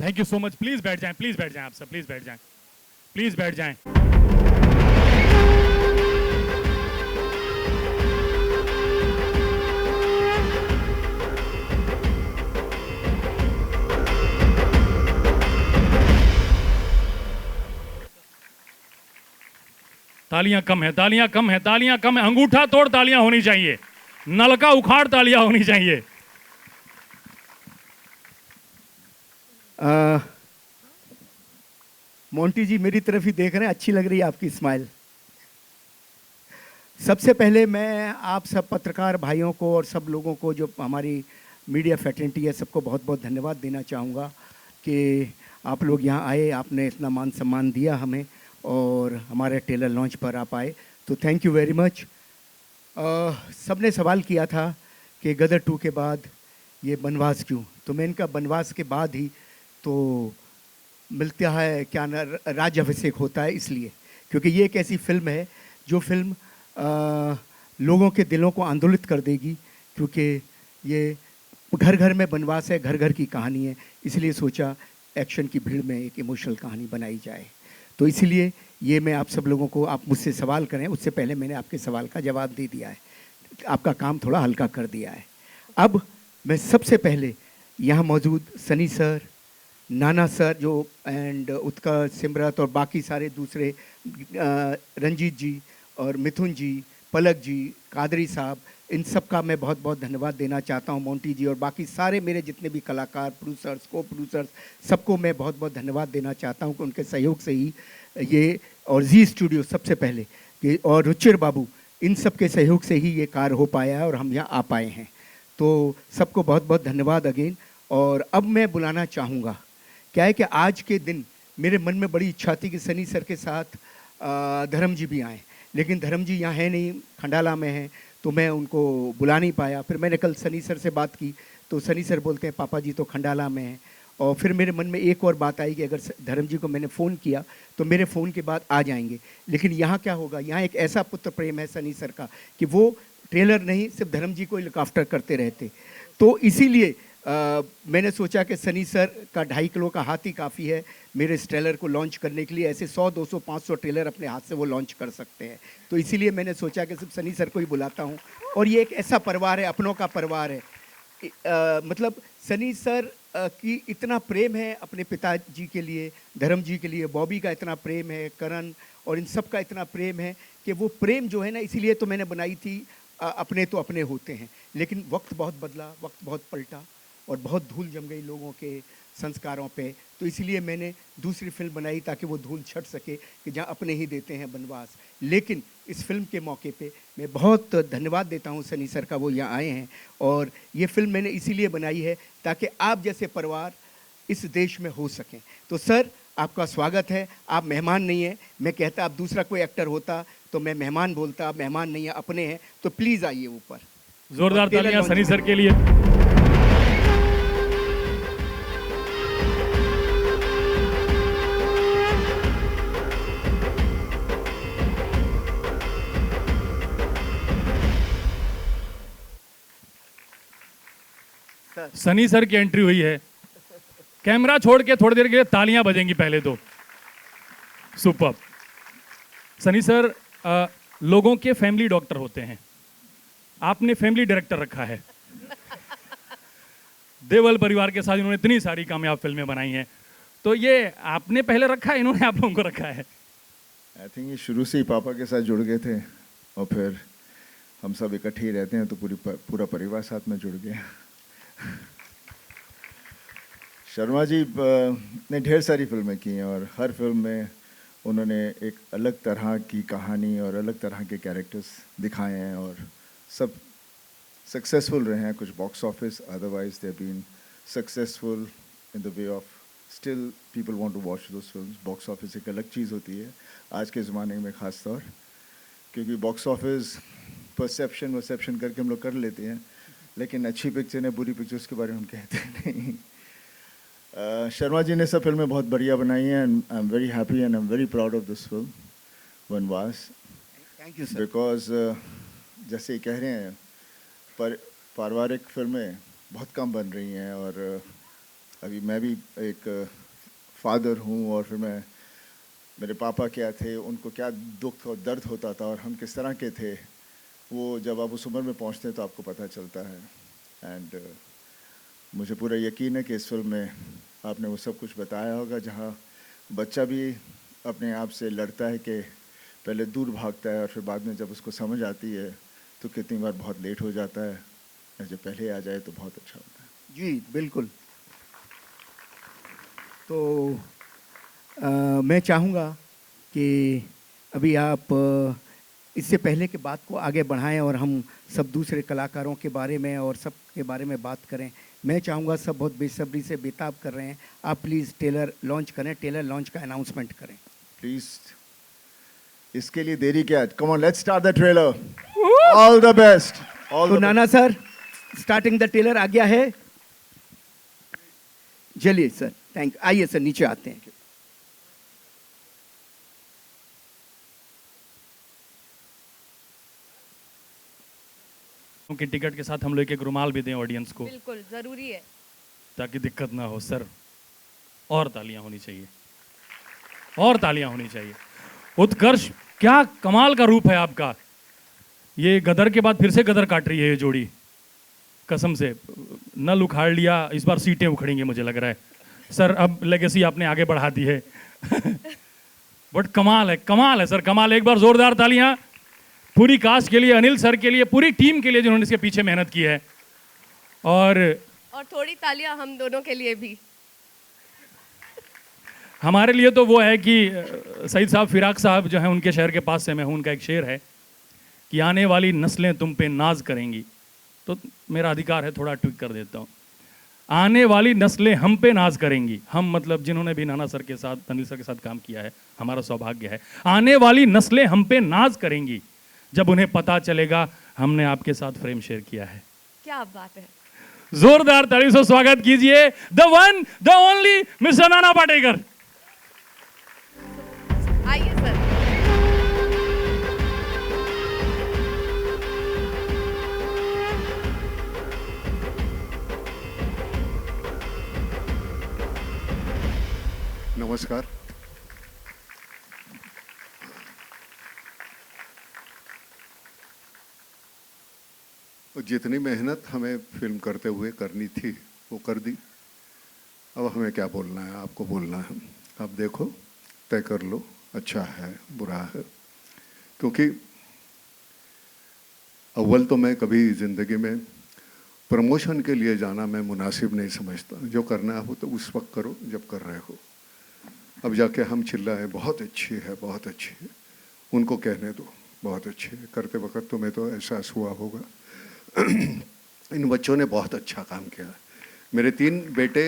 Thank you so much. Please बैठ जाएं, please बैठ जाएं, आप सब प्लीज बैठ जाएं, प्लीज बैठ जाएं। तालियां कम है, तालियां कम है, तालियां कम है। अंगूठा तोड़ तालियां होनी चाहिए, नलका उखाड़ तालियां होनी चाहिए। मोंटी जी मेरी तरफ ही देख रहे हैं, अच्छी लग रही है आपकी स्माइल। सबसे पहले मैं आप सब पत्रकार भाइयों को और सब लोगों को जो हमारी मीडिया फैटर्निटी है सबको बहुत बहुत धन्यवाद देना चाहूँगा कि आप लोग यहाँ आए, आपने इतना मान सम्मान दिया हमें और हमारे ट्रेलर लॉन्च पर आप आए, तो थैंक यू वेरी मच। सबने सवाल किया था कि गदर 2 के बाद ये बनवास क्यों, तो मैं इनका बनवास के बाद ही तो मिलता है क्या ना राज्य अभिषेक होता है, इसलिए क्योंकि ये एक ऐसी फिल्म है जो फिल्म लोगों के दिलों को आंदोलित कर देगी, क्योंकि ये घर घर में बनवास है, घर घर की कहानी है, इसलिए सोचा एक्शन की भीड़ में एक इमोशनल कहानी बनाई जाए। तो इसीलिए ये मैं आप सब लोगों को, आप मुझसे सवाल करें उससे पहले मैंने आपके सवाल का जवाब दे दिया है, आपका काम थोड़ा हल्का कर दिया है। अब मैं सबसे पहले यहाँ मौजूद सनी सर, नाना सर जो एंड उत्कर्ष, सिमरत और बाकी सारे दूसरे, रंजीत जी और मिथुन जी, पलक जी, कादरी साहब, इन सब का मैं बहुत बहुत धन्यवाद देना चाहता हूँ। मोंटी जी और बाकी सारे मेरे जितने भी कलाकार, प्रोड्यूसर्स, को प्रोड्यूसर्स, सबको मैं बहुत बहुत धन्यवाद देना चाहता हूँ कि उनके सहयोग से ही ये, और जी स्टूडियो सबसे पहले कि, और रुचिर बाबू, इन सब के सहयोग से ही ये कार्य हो पाया है और हम यहाँ आ पाए हैं। तो सबको बहुत बहुत धन्यवाद अगेन। और अब मैं बुलाना चाहूँगा, क्या है कि आज के दिन मेरे मन में बड़ी इच्छा थी कि सनी सर के साथ धर्म जी भी आएँ, लेकिन धर्म जी यहाँ है नहीं, खंडाला में हैं, तो मैं उनको बुला नहीं पाया। फिर मैंने कल सनी सर से बात की तो सनी सर बोलते हैं पापा जी तो खंडाला में हैं। और फिर मेरे मन में एक और बात आई कि अगर धर्म जी को मैंने फ़ोन किया तो मेरे फ़ोन के बाद आ जाएंगे, लेकिन यहाँ क्या होगा, यहाँ एक ऐसा पुत्र प्रेम है सनी सर का कि वो ट्रेलर नहीं सिर्फ धर्म जी को लुक आफ्टर करते रहते। तो इसीलिए मैंने सोचा कि सनी सर का 2.5 किलो का हाथ ही काफ़ी है मेरे इस ट्रेलर को लॉन्च करने के लिए। ऐसे 100, 200, 500 ट्रेलर अपने हाथ से वो लॉन्च कर सकते हैं, तो इसीलिए मैंने सोचा कि सिर्फ सनी सर को ही बुलाता हूँ। और ये एक ऐसा परिवार है, अपनों का परिवार है। मतलब सनी सर की इतना प्रेम है अपने पिताजी के लिए, धर्म जी के लिए, बॉबी का इतना प्रेम है, करण और इन सब का इतना प्रेम है कि वो प्रेम जो है ना, इसीलिए तो मैंने बनाई थी अपने तो अपने होते हैं। लेकिन वक्त बहुत बदला, वक्त बहुत पलटा और बहुत धूल जम गई लोगों के संस्कारों पे, तो इसलिए मैंने दूसरी फिल्म बनाई ताकि वो धूल छट सके कि जहाँ अपने ही देते हैं बनवास। लेकिन इस फिल्म के मौके पे मैं बहुत धन्यवाद देता हूँ सनी सर का, वो यहाँ आए हैं। और ये फिल्म मैंने इसीलिए बनाई है ताकि आप जैसे परिवार इस देश में हो सकें। तो सर आपका स्वागत है, आप मेहमान नहीं हैं। मैं कहता आप दूसरा कोई एक्टर होता तो मैं मेहमान बोलता, आप मेहमान नहीं है, अपने हैं, तो प्लीज़ आइए ऊपर। जोरदार तालियां सनी सर के लिए। सनी सर की एंट्री हुई है, कैमरा छोड़ के थोड़ी देर के लिए तालियां बजेंगी पहले तो। सुपर। सनी सर लोगों के फैमिली डॉक्टर होते हैं, आपने फैमिली डायरेक्टर रखा है। देवल परिवार के साथ इन्होंने इतनी सारी कामयाब फिल्में बनाई हैं, तो ये आपने पहले रखा है, इन्होंने आप लोगों को रखा है? आई थिंक ये शुरू से ही पापा के साथ जुड़ गए थे और फिर हम सब इकट्ठे ही रहते हैं तो पूरा परिवार साथ में जुड़ गया। शर्मा जी ने ढेर सारी फिल्में की हैं और हर फिल्म में उन्होंने एक अलग तरह की कहानी और अलग तरह के कैरेक्टर्स दिखाए हैं और सब सक्सेसफुल रहे हैं। कुछ box office, otherwise they been successful in the way of still people want to watch those films. Box office एक अलग चीज़ होती है आज के ज़माने में ख़ास तौर, क्योंकि बॉक्स ऑफिस परसेप्शन करके हम लोग कर लेते हैं, लेकिन अच्छी पिक्चर है, बुरी पिक्चर्स के बारे में हम कहते नहीं। शर्मा जी ने सब फिल्में बहुत बढ़िया बनाई हैं and I am very happy and I am very proud of this film Vanvaas. Thank you sir. Because जैसे कह रहे हैं पारिवारिक फिल्में बहुत कम बन रही हैं और अभी मैं भी एक फादर हूँ, और फिर मेरे पापा क्या थे, उनको क्या दुख और दर्द होता था, और हम किस तरह के थे, वो जब आप उस उम्र में पहुँचते हैं तो आपको पता चलता है। एंड मुझे पूरा यकीन है कि इस फिल्म में आपने वो सब कुछ बताया होगा, जहाँ बच्चा भी अपने आप से लड़ता है कि पहले दूर भागता है, और फिर बाद में जब उसको समझ आती है तो कितनी बार बहुत लेट हो जाता है, और जब पहले आ जाए तो बहुत अच्छा होता है। जी बिल्कुल। तो मैं चाहूँगा कि अभी आप इससे पहले कि बात को आगे बढ़ाएं और हम सब दूसरे कलाकारों के बारे में और सब के बारे में बात करें, मैं चाहूँगा, सब बहुत बेसब्री से बेताब कर रहे हैं, आप प्लीज़ ट्रेलर लॉन्च करें, ट्रेलर लॉन्च का अनाउंसमेंट करें। प्लीज, इसके लिए देरी क्या? Come on, let's start the trailer. All the best. तो नाना सर, स्टार्टिंग द ट्रेलर आ गया है। चलिए सर, थैंक, आइए सर, नीचे आते हैं। कि टिकट के साथ हम लोग एक रुमाल भी दें ऑडियंस को, बिल्कुल जरूरी है। ताकि दिक्कत ना हो। सर, और तालियां होनी चाहिए, और तालियां होनी चाहिए। उत्कर्ष, क्या कमाल का रूप है आपका। ये गदर के बाद फिर से गदर काट रही है ये जोड़ी, कसम से। नल उखाड़ लिया, इस बार सीटें उखड़ेंगी मुझे लग रहा है। सर, अब लेगेसी आपने आगे बढ़ा दी है। बट कमाल है सर, कमाल है। एक बार जोरदार तालियां पूरी कास्ट के लिए, अनिल सर के लिए, पूरी टीम के लिए जिन्होंने इसके पीछे मेहनत की है। और थोड़ी तालियां हम दोनों के लिए भी। हमारे लिए तो वो है कि सईद साहब, फिराक साहब जो हैं, उनके शहर के पास से मैं हूं। उनका एक शेर है कि आने वाली नस्लें तुम पे नाज करेंगी। तो मेरा अधिकार है, थोड़ा ट्विक कर देता हूँ। आने वाली नस्लें हम पे नाज करेंगी। हम मतलब जिन्होंने भी नाना सर के साथ, अनिल सर के साथ काम किया है, हमारा सौभाग्य है। आने वाली नस्लें हम पे नाज करेंगी जब उन्हें पता चलेगा हमने आपके साथ फ्रेम शेयर किया है। क्या बात है। जोरदार ताली से स्वागत कीजिए the one the only mister Nana Patekar. आइए सर। नमस्कार। जितनी मेहनत हमें फिल्म करते हुए करनी थी वो कर दी। अब हमें क्या बोलना है, आपको बोलना है। आप देखो, तय कर लो, अच्छा है बुरा है। क्योंकि अव्वल तो मैं कभी ज़िंदगी में प्रमोशन के लिए जाना मैं मुनासिब नहीं समझता। जो करना हो तो उस वक्त करो जब कर रहे हो। अब जाके हम चिल्लाए बहुत अच्छी है, बहुत अच्छी है, उनको कहने दो बहुत अच्छी है। करते वक्त तुम्हें तो एहसास हुआ होगा इन बच्चों ने बहुत अच्छा काम किया। मेरे 3 बेटे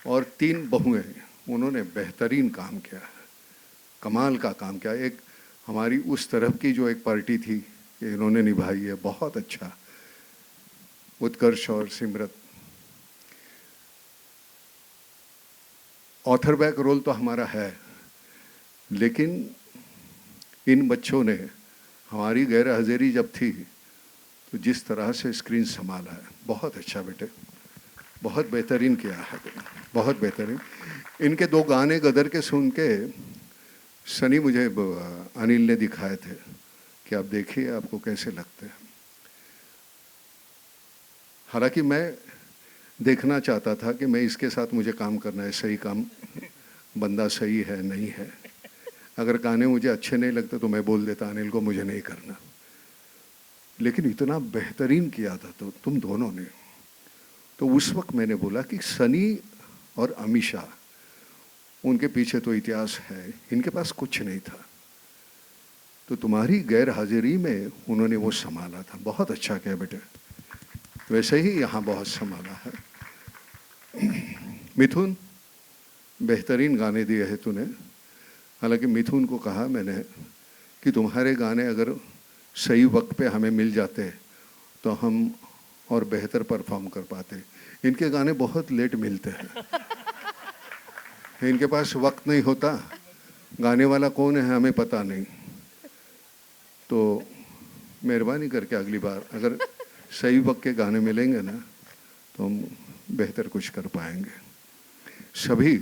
और 3 बहुएं, उन्होंने बेहतरीन काम किया, कमाल का काम किया। एक हमारी उस तरफ की जो एक पार्टी थी इन्होंने निभाई है, बहुत अच्छा। उत्कर्ष और सिमरत, ऑथर बैक रोल तो हमारा है, लेकिन इन बच्चों ने हमारी गैर हाजिरी जब थी तो जिस तरह से स्क्रीन संभाला है, बहुत अच्छा बेटे, बहुत बेहतरीन किया है, बहुत बेहतरीन। इनके 2 गाने गदर के सुन के सनी मुझे अनिल ने दिखाए थे कि आप देखिए आपको कैसे लगते हैं। हालांकि मैं देखना चाहता था कि मैं इसके साथ मुझे काम करना है, सही काम, बंदा सही है नहीं है। अगर गाने मुझे अच्छे नहीं लगते तो मैं बोल देता अनिल को मुझे नहीं करना। लेकिन इतना बेहतरीन किया था तो तुम दोनों ने, तो उस वक्त मैंने बोला कि सनी और अमीषा, उनके पीछे तो इतिहास है, इनके पास कुछ नहीं था, तो तुम्हारी गैर हाजिरी में उन्होंने वो संभाला था। बहुत अच्छा किया बेटे, वैसे ही यहाँ बहुत संभाला है। मिथुन, बेहतरीन गाने दिए हैं तूने। हालांकि मिथुन को कहा मैंने कि तुम्हारे गाने अगर सही वक्त पे हमें मिल जाते तो हम और बेहतर परफॉर्म कर पाते। इनके गाने बहुत लेट मिलते हैं, इनके पास वक्त नहीं होता, गाने वाला कौन है हमें पता नहीं। तो मेहरबानी करके अगली बार अगर सही वक्त के गाने मिलेंगे ना तो हम बेहतर कुछ कर पाएंगे। सभी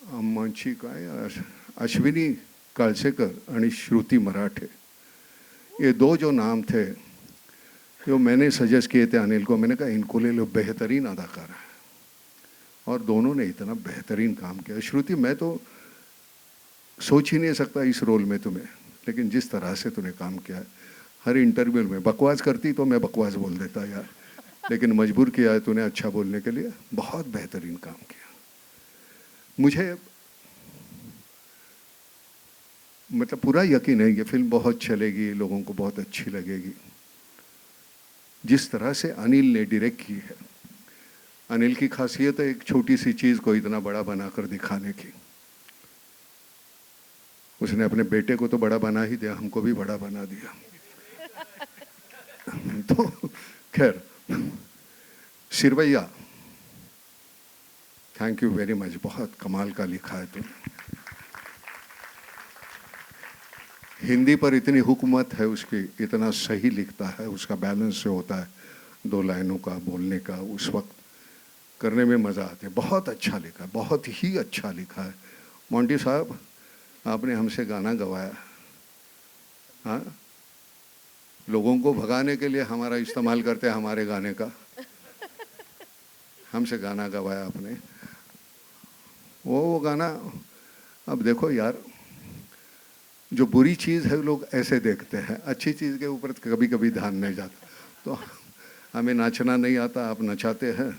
आमची काय अश्विनी कालसेकर आणि श्रुति मराठे, ये दो जो नाम थे जो मैंने सजेस्ट किए थे अनिल को, मैंने कहा इनको ले लो, बेहतरीन अदाकार है और दोनों ने इतना बेहतरीन काम किया। श्रुति मैं तो सोच ही नहीं सकता इस रोल में तुम्हें, लेकिन जिस तरह से तूने काम किया है, हर इंटरव्यू में बकवास करती तो मैं बकवास बोल देता यार, लेकिन मजबूर किया है तूने अच्छा बोलने के लिए, बहुत बेहतरीन काम किया। मुझे मतलब पूरा यकीन है ये फिल्म बहुत चलेगी, लोगों को बहुत अच्छी लगेगी। जिस तरह से अनिल ने डायरेक्ट की है, अनिल की खासियत है एक छोटी सी चीज़ को इतना बड़ा बनाकर दिखाने की। उसने अपने बेटे को तो बड़ा बना ही दिया, हमको भी बड़ा बना दिया। तो खैर, Sirvaiya thank you very much, बहुत कमाल का लिखा है तुमने। हिंदी पर इतनी हुकूमत है उसकी, इतना सही लिखता है, उसका बैलेंस जो होता है दो लाइनों का बोलने का, उस वक्त करने में मज़ा आता है। बहुत अच्छा लिखा है, बहुत ही अच्छा लिखा है। मोंटी साहब आपने हमसे गाना गवाया, हाँ, लोगों को भगाने के लिए हमारा इस्तेमाल करते हैं हमारे गाने का, हमसे गाना गवाया आपने। वो गाना, अब देखो यार, जो बुरी चीज़ है लोग ऐसे देखते हैं, अच्छी चीज़ के ऊपर कभी कभी ध्यान नहीं जाता। तो हमें नाचना नहीं आता, आप नचाते हैं,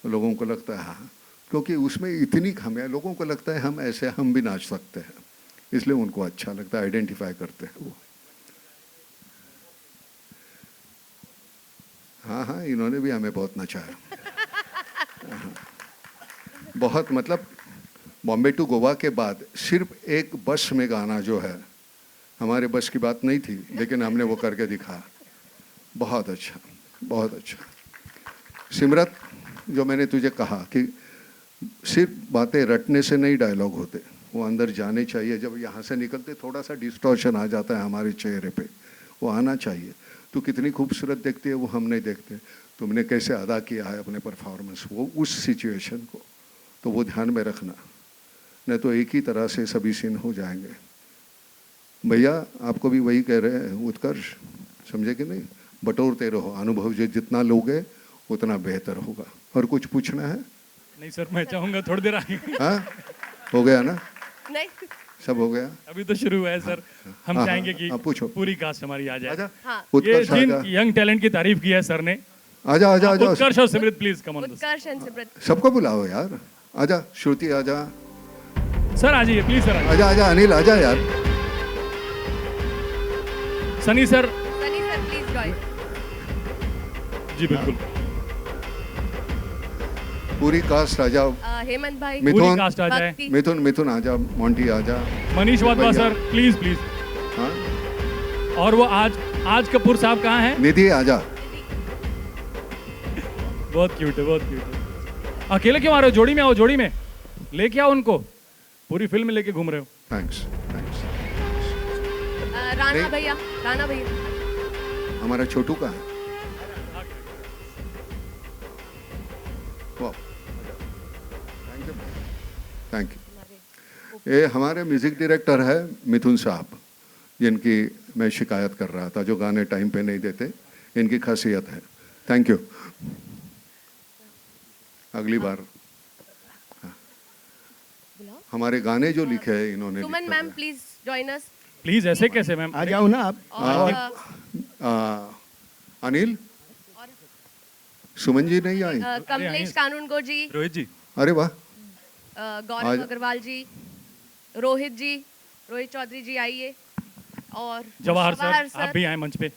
लोगों को लगता है हाँ, क्योंकि उसमें इतनी खामियां, लोगों को लगता है हम ऐसे हम भी नाच सकते हैं, इसलिए उनको अच्छा लगता है, आइडेंटिफाई करते हैं वो। हाँ हाँ, इन्होंने भी हमें बहुत नचाया। हाँ, बहुत, मतलब बॉम्बे टू गोवा के बाद सिर्फ एक बस में गाना जो है, हमारे बस की बात नहीं थी, लेकिन हमने वो करके दिखाया। बहुत अच्छा, बहुत अच्छा। सिमरत, जो मैंने तुझे कहा कि सिर्फ बातें रटने से नहीं डायलॉग होते, वो अंदर जाने चाहिए। जब यहाँ से निकलते थोड़ा सा डिस्टॉर्शन आ जाता है हमारे चेहरे पे, वो आना चाहिए। तू कितनी खूबसूरत देखती है वो हम नहीं देखते, तुमने कैसे अदा किया है अपने परफॉर्मेंस, वो उस सिचुएशन को, तो वो ध्यान में रखना, नहीं तो एक ही तरह से सभी सीन हो जाएंगे। भैया आपको भी वही कह रहे हैं उत्कर्ष, समझे कि नहीं, बटोरते रहो, अनुभव जो जितना लोगे उतना बेहतर होगा। और कुछ पूछना है? नहीं सर, मैं चाहूंगा थोड़ी देर आगे। हाँ, हो गया ना, नहीं, सब हो गया। अभी तो शुरू हुआ है सर। हम हाँ, चाहेंगे कि हाँ, पूछो। पूरी कास्ट हमारी आ जाए। आजा, हाँ। ये उत्कर्ष जिन आजा, यंग टैलेंट की तारीफ की है सर ने, आजा आजा आजा, उत्कर्ष और Simrat please come on. Utkarsh and Simrat. सबको बुलाओ यार, आजा श्रुति, आजा सर आ जाइए प्लीज, सर आ जाइए। आजा आजा, अनिल आजा यार, Sunny sir. Sunny sir please join. जी बिल्कुल। पूरी कास्ट आजा, हेमंत भाई, मिथुन, पूरी कास्ट आ जाए। भक्ति, मिथुन मिथुन आजा, मोंटी आजा, मनीष वाधवा भैया। Sir please please. हाँ, और वो आज कपूर साहब कहाँ हैं? निधि आजा। बहुत क्यूट है, बहुत क्यूट है। अकेले क्यों आ रहे हो? जोड़ी में आओ, जोड़ी में लेके आओ उनको, पूरी फिल्म लेके घूम रहे हो। Thanks thanks. राणा नहीं। भैया, राणा भैया। हमारा छोटू का है, वाह, थैंक यू थैंक यू। ये हमारे म्यूजिक डायरेक्टर है मिथुन साहब, जिनकी मैं शिकायत कर रहा था, जो गाने टाइम पे नहीं देते, इनकी खासियत है। Thank you. अगली बार बुलाओ। हमारे गाने जो लिखे हैं इन्होंने सुमन लिखे मैम हैं। Please join us. प्लीज, ऐसे कैसे मैम? आ जाओ ना आप। और अनिल, सुमन जी नहीं आई? कमलेश कानूनगो जी, रोहित जी। अरे वाह, गौरव आज- अग्रवाल जी, रोहित जी, रोहित चौधरी जी आइए, और जवाहर सर आप भी आए मंच पे।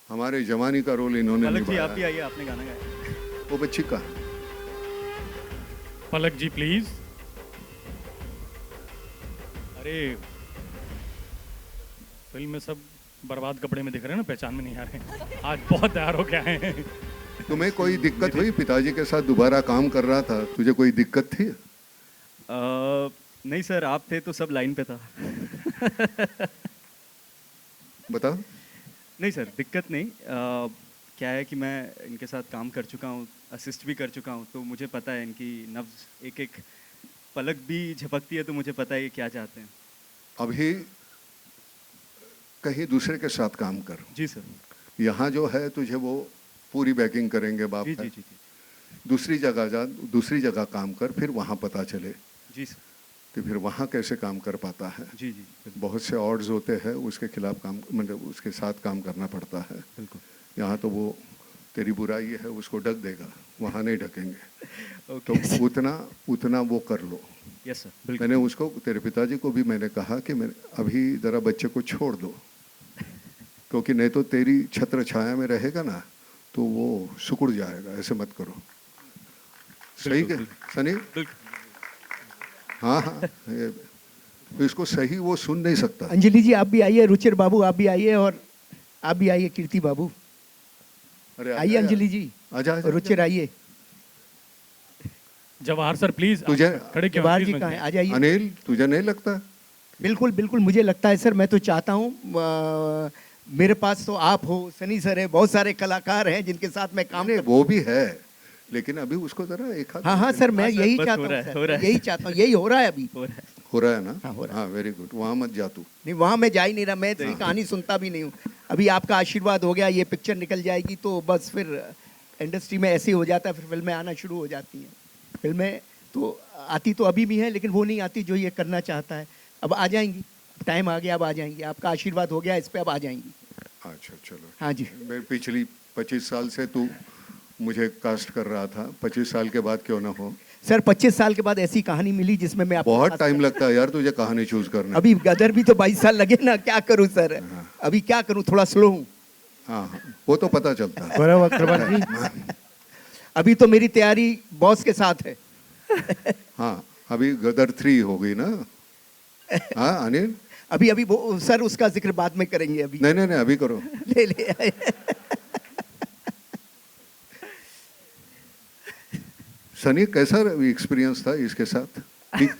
हमारे जवानी का रोल इन्होंने पलक जी आप भी निभाया। आइए, आपने गाना गाया। वो बच्ची का पलक जी प्लीज। अरे फिल्म में सब बर्बाद कपड़े में दिख रहे हैं ना, पहचान में नहीं आ रहे। आज बहुत तैयार हो के आए हैं। तुम्हें कोई दिक्कत हुई? पिताजी के साथ दोबारा काम कर रहा था, तुझे कोई दिक्कत थी? नहीं सर, आप थे तो सब लाइन पे था। बताओ। नहीं सर, दिक्कत नहीं। क्या है कि मैं इनके साथ काम कर चुका हूँ, असिस्ट भी कर चुका हूँ, तो मुझे पता है इनकी नब्ज़ एक एक पलक भी झपकती है, तो मुझे पता है ये क्या चाहते हैं। अभी कहीं दूसरे के साथ काम कर, जी सर। यहाँ जो है तुझे वो पूरी बैकिंग करेंगे बाप जी है। जी जी जी दूसरी जगह जा, दूसरी जगह काम कर, फिर वहाँ पता चले जी सर। कि फिर वहाँ कैसे काम कर पाता है। जी जी बिल्कुल बहुत से ऑड्स होते हैं, उसके खिलाफ काम मतलब उसके साथ काम करना पड़ता है। बिल्कुल। यहाँ तो वो तेरी बुराई है उसको ढक देगा, वहाँ नहीं ढकेंगे। तो ओके उतना वो कर लो। यस सर बिल्कुल। मैंने उसको, तेरे पिताजी को भी मैंने कहा कि मैं अभी ज़रा बच्चे को छोड़ दो, क्योंकि नहीं तो तेरी छत्र छाया में रहेगा ना तो वो सिकुड़ जाएगा, ऐसे मत करो। सही बिल्कुल, क्या सनी? बिल्कुल। हाँ हाँ, इसको सही वो सुन नहीं सकता। अंजलि जी आप भी आइए, रुचिर बाबू आप भी आइए, और आप भी आइए, कीर्ति बाबू अरे आजा आइए, यार। अंजलि जी आजा आजा, रुचिर आइए, जवाहर सर प्लीज तुझे- खड़े क्यों जवाहर हैं? जी Please कहाँ है, मत- आ जाइए। अनिल तुझे नहीं लगता? बिल्कुल बिल्कुल मुझे लगता है सर, मैं तो चाहता हूँ मेरे पास तो आप हो, सनी सर है, बहुत सारे कलाकार हैं जिनके साथ मैं काम नहीं कर। वो भी है, लेकिन अभी उसको जरा एक हाथ हाँ हाँ सर, मैं हाँ, सर, यही बस चाहता हो रहा हूँ है, सर, हो रहा है। यही चाहता हूँ, यही हो रहा है अभी। हो रहा है। हो रहा है ना? हाँ, हो रहा हाँ वेरी गुड, वहाँ मत जा तू। नहीं वहाँ मैं जा ही नहीं रहा, मैं इसकी कहानी सुनता भी नहीं हूँ। अभी आपका आशीर्वाद हो गया, ये पिक्चर निकल जाएगी तो बस फिर इंडस्ट्री में ऐसे ही हो जाता है, फिर फिल्में आना शुरू हो जाती हैं। फिल्में तो आती तो अभी भी हैं, लेकिन वो नहीं आती जो ये करना चाहता है। अब आ जाएंगी, टाइम आ गया, अब आ जाएंगी, आपका आशीर्वाद हो गया इस पर, अब आ जाएंगी। अच्छा चलो। हाँ जी। मैं पिछली 25 साल से तू मुझे कास्ट कर रहा था, 25 साल के बाद क्यों ना हो? सर 25 साल के बाद ऐसी कहानी मिली जिसमें मैं आपको बहुत cast टाइम कर- लगता है यार तुझे कहानी चूज करने। अभी गदर भी तो 22 साल लगे ना, क्या करूं सर, अभी क्या करूं, थोड़ा स्लो हूं। हाँ हाँ, वो तो पता चलता है। बराबर जी। अभी तो मेरी तैयारी बॉस के साथ है। हाँ अभी गदर 3 हो गई ना? हाँ अनिल? अभी अभी वो सर उसका जिक्र बाद में करेंगे, अभी नहीं नहीं नहीं, अभी करो। ले ले आए। सनी कैसा एक्सपीरियंस था इसके साथ? ठीक?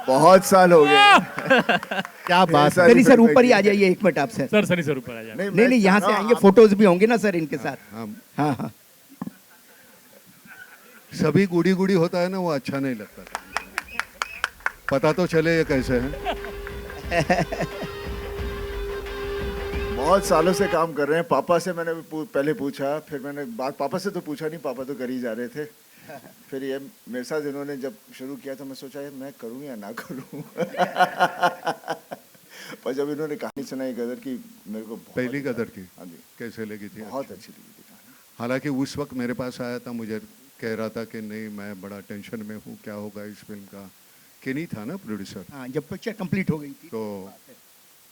बहुत साल हो गए। क्या बात सारी है सर, फिल्में ऊपर ही की आ जाइए एक मिनट आप सर। सर सनी सर ऊपर आ जाए। नहीं मैं नहीं, यहाँ चाह से रहा हूँ आएंगे, आप- फोटोज भी होंगे ना सर इनके साथ। हाँ, हाँ हाँ सभी गुड़ी गुड़ी होता है ना, वो अच्छा नहीं लगता। पता तो चले ये कैसे है। बहुत सालों से काम कर रहे हैं। पापा से मैंने भी पहले पूछा, फिर मैंने बात पापा से तो पूछा नहीं, पापा तो कर ही जा रहे थे। फिर ये मेरे साथ इन्होंने जब शुरू किया तो मैं सोचा ये मैं करूँ या ना करूँ। पर जब इन्होंने कहानी सुनाई गदर की, मेरे को बहुत पहली गदर की हाँ जी, कैसे लगी थी? बहुत अच्छी लगी थी कहानी। हालांकि उस वक्त मेरे पास आया था, मुझे कह रहा था कि नहीं मैं बड़ा टेंशन में हूँ, क्या होगा इस फिल्म का। केनी था ना प्रोड्यूसर? हाँ, जब पिक्चर कंप्लीट हो गई थी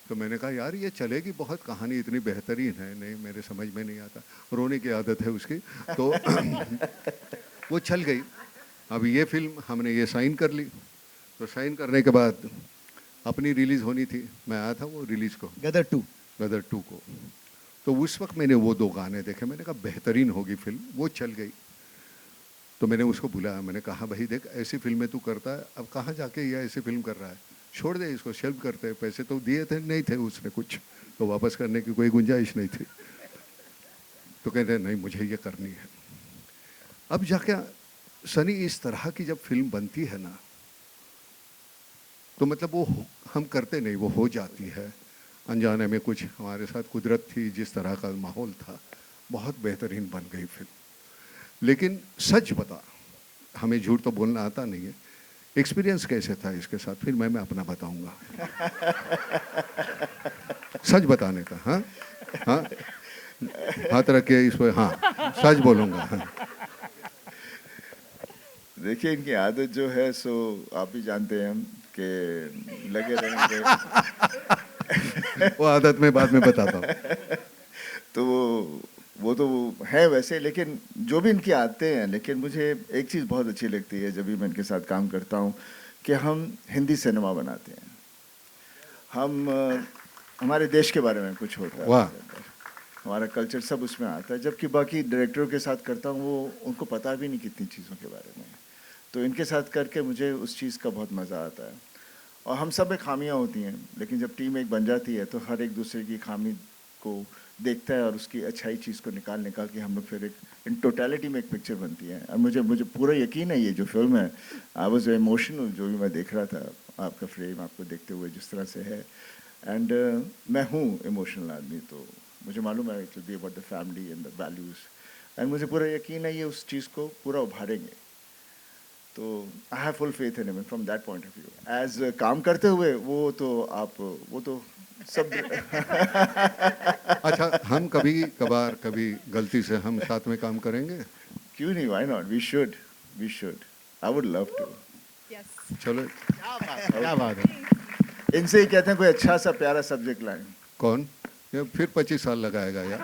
तो मैंने कहा यार ये चलेगी बहुत, कहानी इतनी बेहतरीन है। नहीं मेरे समझ में नहीं आता, रोने की आदत है उसकी। तो वो चल गई। अब ये फिल्म हमने ये साइन कर ली, तो साइन करने के बाद अपनी रिलीज़ होनी थी, मैं आया था वो रिलीज़ को, गदर 2। गदर 2 को। तो उस वक्त मैंने वो 2 गाने देखे, मैंने कहा बेहतरीन होगी फिल्म, वो चल गई। तो मैंने उसको बुलाया, मैंने कहा भाई देख ऐसी फिल्में तू करता है, अब कहाँ जाके ये ऐसी फिल्म कर रहा है, छोड़ दे इसको, शेल्फ करते हैं। पैसे तो दिए थे नहीं थे उसने कुछ, तो वापस करने की कोई गुंजाइश नहीं थी। तो कहते नहीं मुझे ये करनी है। अब जाके सनी इस तरह की जब फिल्म बनती है ना, तो मतलब वो हम करते नहीं, वो हो जाती है अनजाने में। कुछ हमारे साथ कुदरत थी, जिस तरह का माहौल था, बहुत बेहतरीन बन गई फिल्म। लेकिन सच बता, हमें झूठ तो बोलना आता नहीं है, एक्सपीरियंस कैसे था इसके साथ? फिर मैं अपना बताऊंगा। सच बताने का। हाँ हाँ, हाथ रख के इस पर, हाँ सच बोलूंगा। हाँ। देखिए इनकी आदत जो है सो आप भी जानते हैं हम कि लगे रहेंगे। वो आदत मैं बाद में बताता हूँ। तो वो तो है वैसे, लेकिन जो भी इनकी आदतें हैं, लेकिन मुझे एक चीज़ बहुत अच्छी लगती है जब भी मैं इनके साथ काम करता हूँ, कि हम हिंदी सिनेमा बनाते हैं। हम हमारे देश के बारे में कुछ होता है, वाह। हमारा कल्चर सब उसमें आता है, जबकि बाकी डायरेक्टरों के साथ करता हूँ वो उनको पता भी नहीं कितनी चीज़ों के बारे में। तो इनके साथ करके मुझे उस चीज़ का बहुत मज़ा आता है। और हम सब में खामियां होती हैं, लेकिन जब टीम एक बन जाती है तो हर एक दूसरे की खामी को देखता है और उसकी अच्छाई चीज़ को निकाल के हम लोग फिर एक इन टोटलिटी में एक पिक्चर बनती है। और मुझे पूरा यकीन है ये जो फिल्म है, आई वॉज इमोशनल जो भी मैं देख रहा था, आपका फ्रेम आपको देखते हुए जिस तरह से है। एंड मैं हूँ इमोशनल आदमी, तो मुझे मालूम है it will be about the family and the values, and मुझे पूरा यकीन है ये उस चीज़ को पूरा उभारेंगे। तो I have full faith in him from that point of view. As काम करते हुए वो तो सब अच्छा, हम कभी गलती से हम साथ में काम करेंगे? क्यों नहीं, why not, we should, I would love to. Yes चलो। क्या बात है। इनसे ही कहते हैं कोई अच्छा सा प्यारा सब्जेक्ट लाएं। कौन? ये फिर 25 साल लगाएगा यार।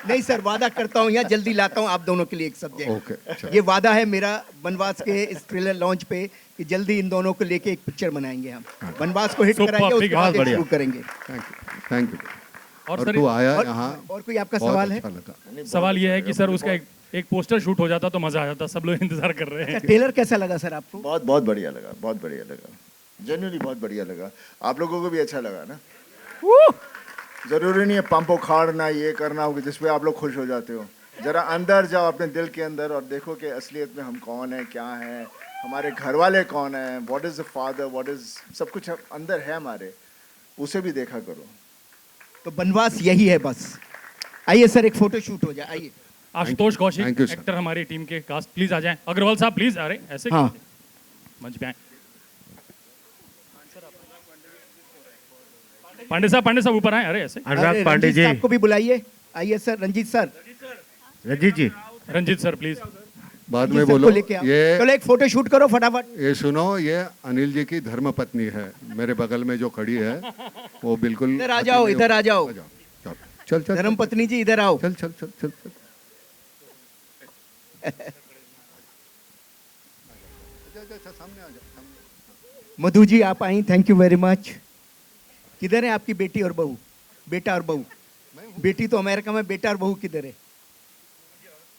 नहीं सर, वादा करता हूँ यहाँ जल्दी लाता हूँ आप दोनों के लिए एक सब्जेक्ट। ओके, चलो। ये वादा है मेरा बनवास के इस ट्रेलर लॉन्च पे कि जल्दी इन दोनों को लेके एक पिक्चर बनाएंगे हम। बनवास को हिट Super, कराएंगे, उसके बाद बहुत शुरू करेंगे। Thank you. और और सर तू आया और- यहाँ, और कोई आपका बहुत सवाल है? अच्छा लगा। सवाल ये है कि सर उसका एक पोस्टर शूट हो जाता तो मजा आ जाता, सब लोग इंतजार कर रहे हैं। ट्रेलर कैसा लगा सर आपको? बहुत बढ़िया लगा, बहुत बढ़िया लगा, जेन्युइनली बहुत बढ़िया लगा। आप लोगों को भी अच्छा लगा ना? जरूरी नहीं है पंप उखाड़ना ये करना होगा जिसपे आप लोग खुश हो जाते हो। जरा अंदर जाओ अपने दिल के अंदर और देखो कि असलियत में हम कौन है, क्या है, हमारे घर वाले कौन है, what is the father, what is, सब कुछ अंदर है हमारे, उसे भी देखा करो। तो बनवास यही है बस। आइए सर, एक फोटो शूट हो जाए, आइए। Ashutosh Kaushik Thank you, sir. Actor हमारी टीम के कास्ट, प्लीज आ जाएं। अग्रवाल साहब प्लीज, अरे ऐसे हाँ। कैसे? मंच पे आए। पांडे साहब ऊपर आए, अरे ऐसे। अरे, रंजीत साहब को भी बुलाइए। आइए sir, Ranjit sir. Ranjit ji, Ranjit sir please. बाद रंजीत में सर को बोलो। लेके आओ। ये चलो एक फोटो शूट करो फटाफट। ये सुनो, ये अनिल जी की धर्मपत्नी है, मेरे बगल में जो खड़ी है वो बिल्कुल। इधर आ जाओ, इधर आ जाओ। चल चल धर्म पत्नी जी इधर आओ। चल चल चल चल चल। सामने आ जा। मधु जी आप आई, थैंक यू वेरी मच। किधर है आपकी बेटी और बहू? बेटा और बहू? बेटी तो अमेरिका में, बेटा और बहू किधर है?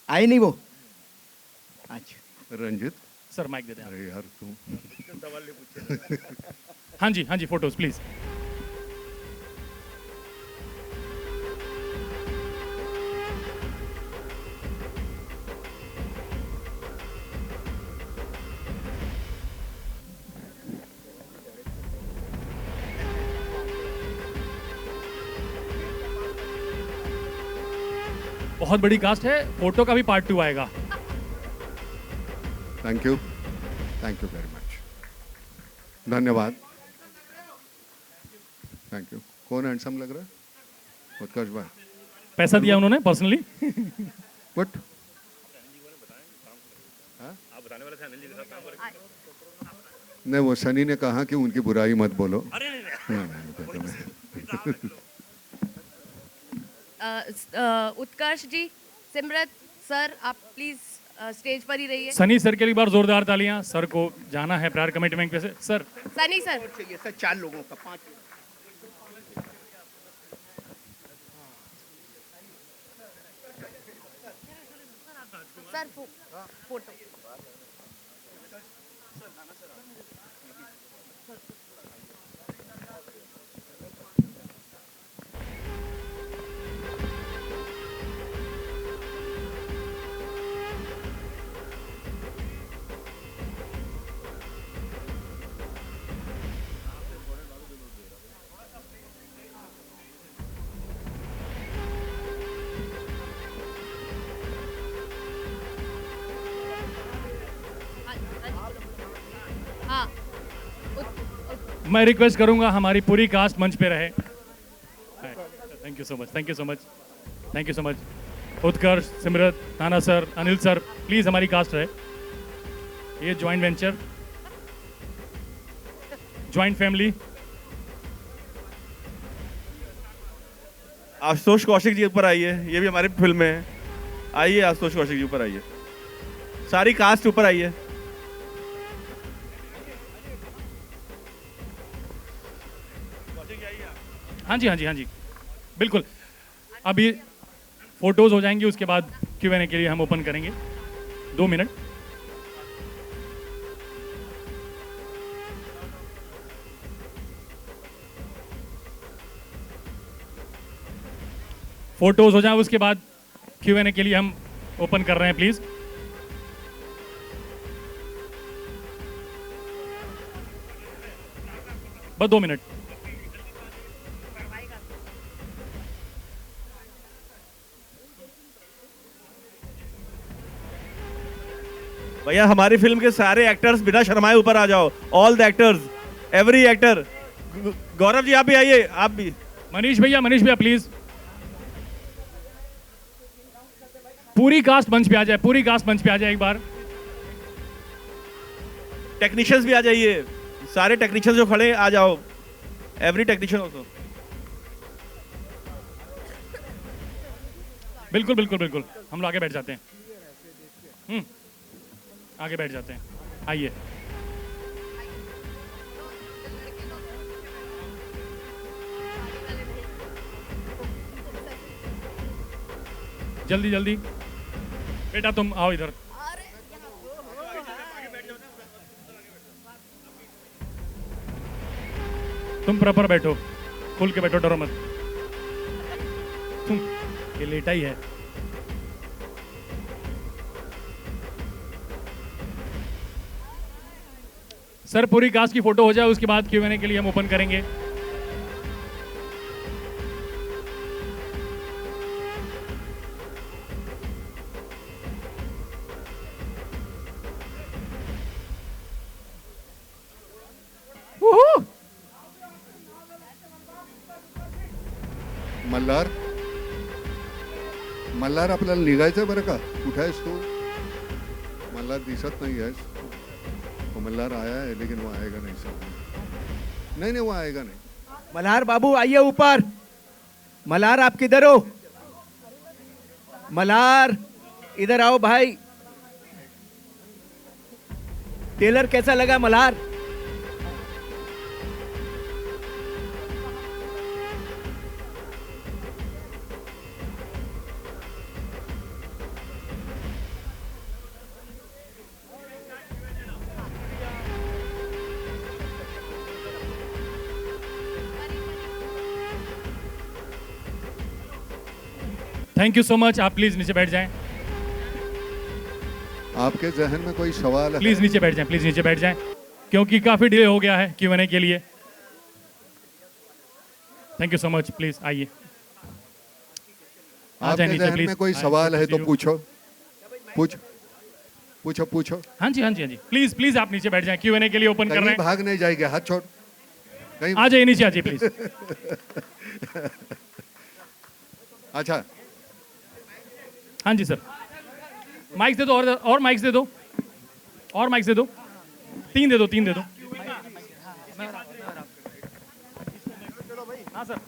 आए नहीं वो? अच्छा। रंजित, सर माइक दे दें आप। अरे यार तुम हाँ जी फोटोज प्लीज। बहुत बड़ी कास्ट है, फोटो का भी पार्ट 2 आएगा। थैंक यू वेरी मच, धन्यवाद। Thank you. कौन हैंडसम लग रहा है? उत्कर्ष भाई। पैसा दिया उन्होंने पर्सनली। बट नहीं, वो सनी ने कहा कि उनकी बुराई मत बोलो। उत्कर्ष जी, सिमरत सर, आप प्लीज स्टेज पर ही रहिए। सनी सर के लिए एक बार जोरदार तालियां। सर को जाना है प्रायर कमिटमेंट पे से। सर सनी सर, चाहिए सर, 4 लोगों का, 5 लोगों सर फोटो। हाँ, मैं रिक्वेस्ट करूंगा हमारी पूरी कास्ट मंच पे रहे। Thank you so much, thank you so much, thank you so much. Utkarsh, Simrat, Nana sir, Anil sir, please हमारी कास्ट रहे। ये joint venture, joint family. Ashutosh Kaushik ji ऊपर आइए, ये भी हमारी फिल्म में है। आइए आशुतोष कौशिक जी ऊपर आइए, सारी कास्ट ऊपर आइए। हाँ जी बिल्कुल। अभी फोटोज हो जाएंगी, उसके बाद Q&A के लिए हम ओपन करेंगे 2 मिनट। फोटोज हो जाए उसके बाद Q&A के लिए हम ओपन कर रहे हैं प्लीज। बस 2 मिनट। भैया हमारी फिल्म के सारे एक्टर्स बिना शर्माए ऊपर आ जाओ, all the actors, every actor. Gaurav ji आप भी आइए, आप भी। मनीष भैया प्लीज। पूरी कास्ट मंच पे आ जाए, पूरी कास्ट मंच पे आ जाए एक बार। टेक्नीशियंस भी आ जाइए, सारे टेक्नीशियंस जो खड़े हैं आ जाओ, एवरी टेक्नीशियन ऑल्सो। बिल्कुल बिल्कुल बिल्कुल, हम लोग आगे बैठ जाते हैं। आगे बैठ जाते हैं, आइए। जल्दी जल्दी बेटा तुम आओ इधर। तुम प्रॉपर बैठो, खुल के बैठो, डरो मत। तुम ये लेटा ही है। सर पूरी कास्ट की फोटो हो जाए उसके बाद Q&A के लिए हम ओपन करेंगे। मल्हार मल्हार आपल्याला निघायचं बरं का? कुठे आहेस तू? मल्हार दिसत नाही आहेस। वो मल्हार आया है लेकिन वो आएगा नहीं सामने। नहीं नहीं वो आएगा नहीं। मल्हार बाबू आइए ऊपर। मल्हार आप किधर हो? मल्हार इधर आओ भाई। टेलर कैसा लगा Malhar? Thank you so much. आप प्लीज नीचे बैठ जाएं, आपके जहन में कोई सवाल है? प्लीज नीचे बैठ जाएं, प्लीज नीचे बैठ जाएं, क्योंकि काफी डिले हो गया है Q&A के लिए। Thank you so much, please आइए। आ जाए आपके नीचे जहन प्लीज। में कोई सवाल है तो पूछो, पूछो पूछो। हाँ जी हाँ जी हाँ जी, प्लीज प्लीज आप नीचे बैठ जाएं, Q&A के लिए ओपन कर रहे कहीं हैं। भाग नहीं जाएगा, हाथ छोड़। कहीं आ जाइए नीचे, आ जाइए प्लीज। अच्छा हाँ जी सर, माइक्स दे दो, और माइक्स दे दो, और माइक्स दे दो, 3 दे दो, 3 दे दो। हाँ सर।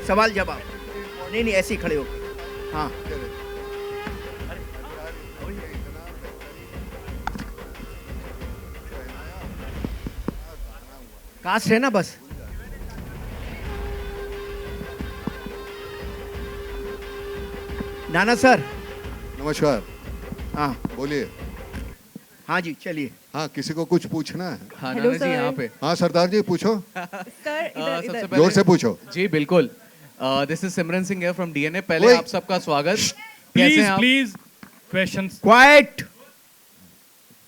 सवाल जवाब। नहीं नहीं ऐसे ही खड़े हो। हाँ कास्ट है ना बस। नाना सर। नमस्कार, हाँ बोलिए। हाँ जी चलिए। हाँ किसी को कुछ पूछना है? हाँ हेलो नाना जी यहाँ पे हाँ सरदार जी पूछो, सर इधर सबसे इधर पहले जोर से पूछो। जी बिल्कुल। दिस इज सिमरन सिंह है फ्रॉम डीएनए। पहले ओए। आप सबका स्वागत। कैसे प्लीज हैं आप? Please questions. क्वाइट।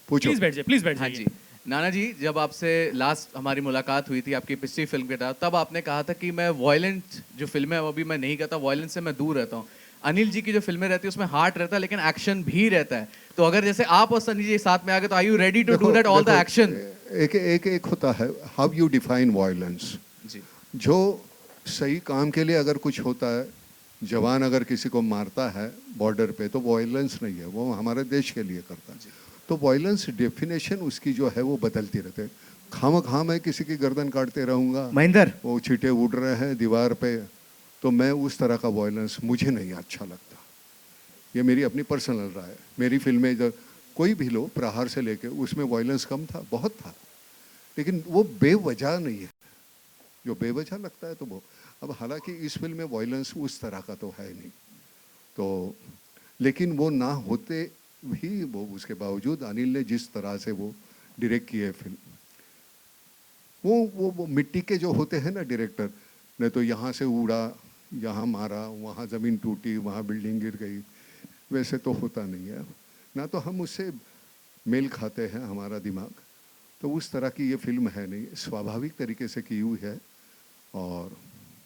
पूछो। प्लीज बैठ जाइए, प्लीज बैठ हाँ जाइए। जी नाना जी, जब आपसे लास्ट हमारी मुलाकात हुई थी आपकी पिछली फिल्म के साथ, तब आपने कहा था कि मैं वॉयलेंट जो फिल्में है वो भी मैं नहीं करता, वॉयलेंस से मैं दूर रहता हूँ। अनिल जी की जो फिल्में रहती है उसमें हार्ट रहता है लेकिन एक्शन भी रहता है। तो अगर जैसे आप और सनी जी साथ में आ गए तो are you ready to do that all the देखो, एक्शन? एक होता है हाउ यू डिफाइन वायलेंस। जी जो सही काम के लिए अगर कुछ होता है, जवान अगर किसी को मारता है बॉर्डर पे, तो वायलेंस नहीं है, वो हमारे देश के लिए करता है। तो वायलेंस डेफिनेशन उसकी जो है वो बदलती रहते हैं। खाम मैं किसी की गर्दन काटते रहूँगा, महेंद्र वो छींटे उड़ रहे हैं दीवार पे, तो मैं उस तरह का वायलेंस मुझे नहीं अच्छा लगता। ये मेरी अपनी पर्सनल राय है। मेरी फिल्में जो कोई भी लो, प्रहार से लेके, उसमें वायलेंस कम था, बहुत था, लेकिन वो बेवजह नहीं है। जो बेवजह लगता है तो वो, अब हालांकि इस फिल्म में वायलेंस उस तरह का तो है नहीं, तो लेकिन वो ना होते भी, वो उसके बावजूद अनिल ने जिस तरह से वो डायरेक्ट किए फिल्म, वो मिट्टी के जो होते हैं ना डायरेक्टर, नहीं तो यहाँ से उड़ा, यहाँ मारा, वहाँ ज़मीन टूटी, वहाँ बिल्डिंग गिर गई, वैसे तो होता नहीं है ना। तो हम उससे मेल खाते हैं हमारा दिमाग, तो उस तरह की ये फिल्म है नहीं, स्वाभाविक तरीके से की हुई है और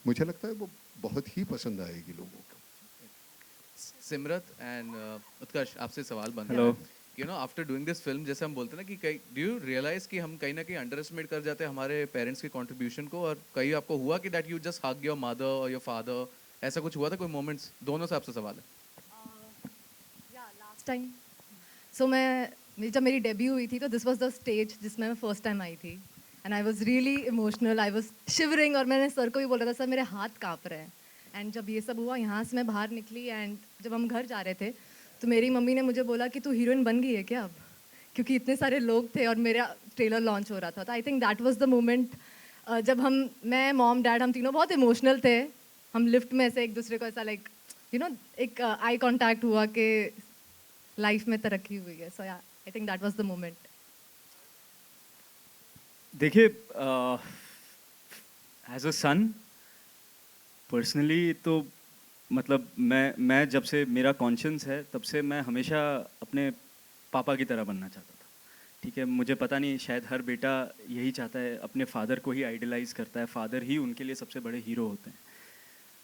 मुझे लगता है वो बहुत ही पसंद आएगी लोगों को। सिमरत एंड उत्कर्ष, आपसे सवाल बनता Hello. है, you know after doing this film, जैसे हम बोलते हैं ना कि कई, डू यू रियलाइज कि हम कहीं ना कहीं अंडर एस्टिमेट कर जाते हैं हमारे पेरेंट्स के कंट्रीब्यूशन को, और कहीं आपको हुआ कि that you just hug your mother और योर फादर, ऐसा कुछ हुआ था कोई मोमेंट्स? दोनों से आपसे सवाल है। लास्ट टाइम जब मेरी डेब्यू हुई थी तो दिस वाज द स्टेज जिसमें मैं फर्स्ट टाइम आई थी, and I was really emotional, I was shivering, और मैंने सर को भी बोला था सर मेरे हाथ कांप रहे हैं। एंड जब ये सब हुआ, यहाँ से मैं बाहर निकली एंड जब हम घर जा रहे थे तो मेरी मम्मी ने मुझे बोला कि तू हीरोइन बन गई है क्या अब, क्योंकि इतने सारे लोग थे और मेरा ट्रेलर लॉन्च हो रहा था। तो I think that was the moment जब मैं मॉम डैड हम तीनों बहुत इमोशनल थे। हम लिफ्ट में से एक दूसरे को ऐसा लाइक एक आई कांटेक्ट हुआ कि लाइफ में तरक्की हुई है। सो या I think that was the moment. देखिए, एज अ सन पर्सनली तो मतलब मैं जब से मेरा कॉन्शियंस है तब से मैं हमेशा अपने पापा की तरह बनना चाहता था। ठीक है, मुझे पता नहीं, शायद हर बेटा यही चाहता है, अपने फादर को ही आइडलाइज करता है, फादर ही उनके लिए सबसे बड़े हीरो होते हैं।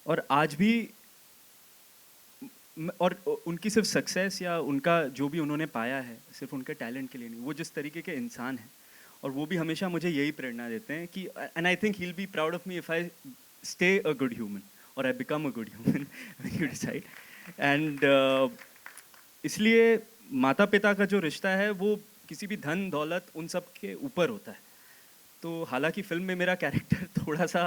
और आज भी और उनकी सिर्फ सक्सेस या उनका जो भी उन्होंने पाया है सिर्फ उनके टैलेंट के लिए नहीं, वो जिस तरीके के इंसान हैं और वो भी हमेशा मुझे यही प्रेरणा देते हैं कि and I think he will be proud of me if I stay a good human और I become a good human when you decide. And इसलिए माता पिता का जो रिश्ता है वो किसी भी धन दौलत उन सब के ऊपर होता है। तो हालांकि फिल्म में मेरा कैरेक्टर थोड़ा सा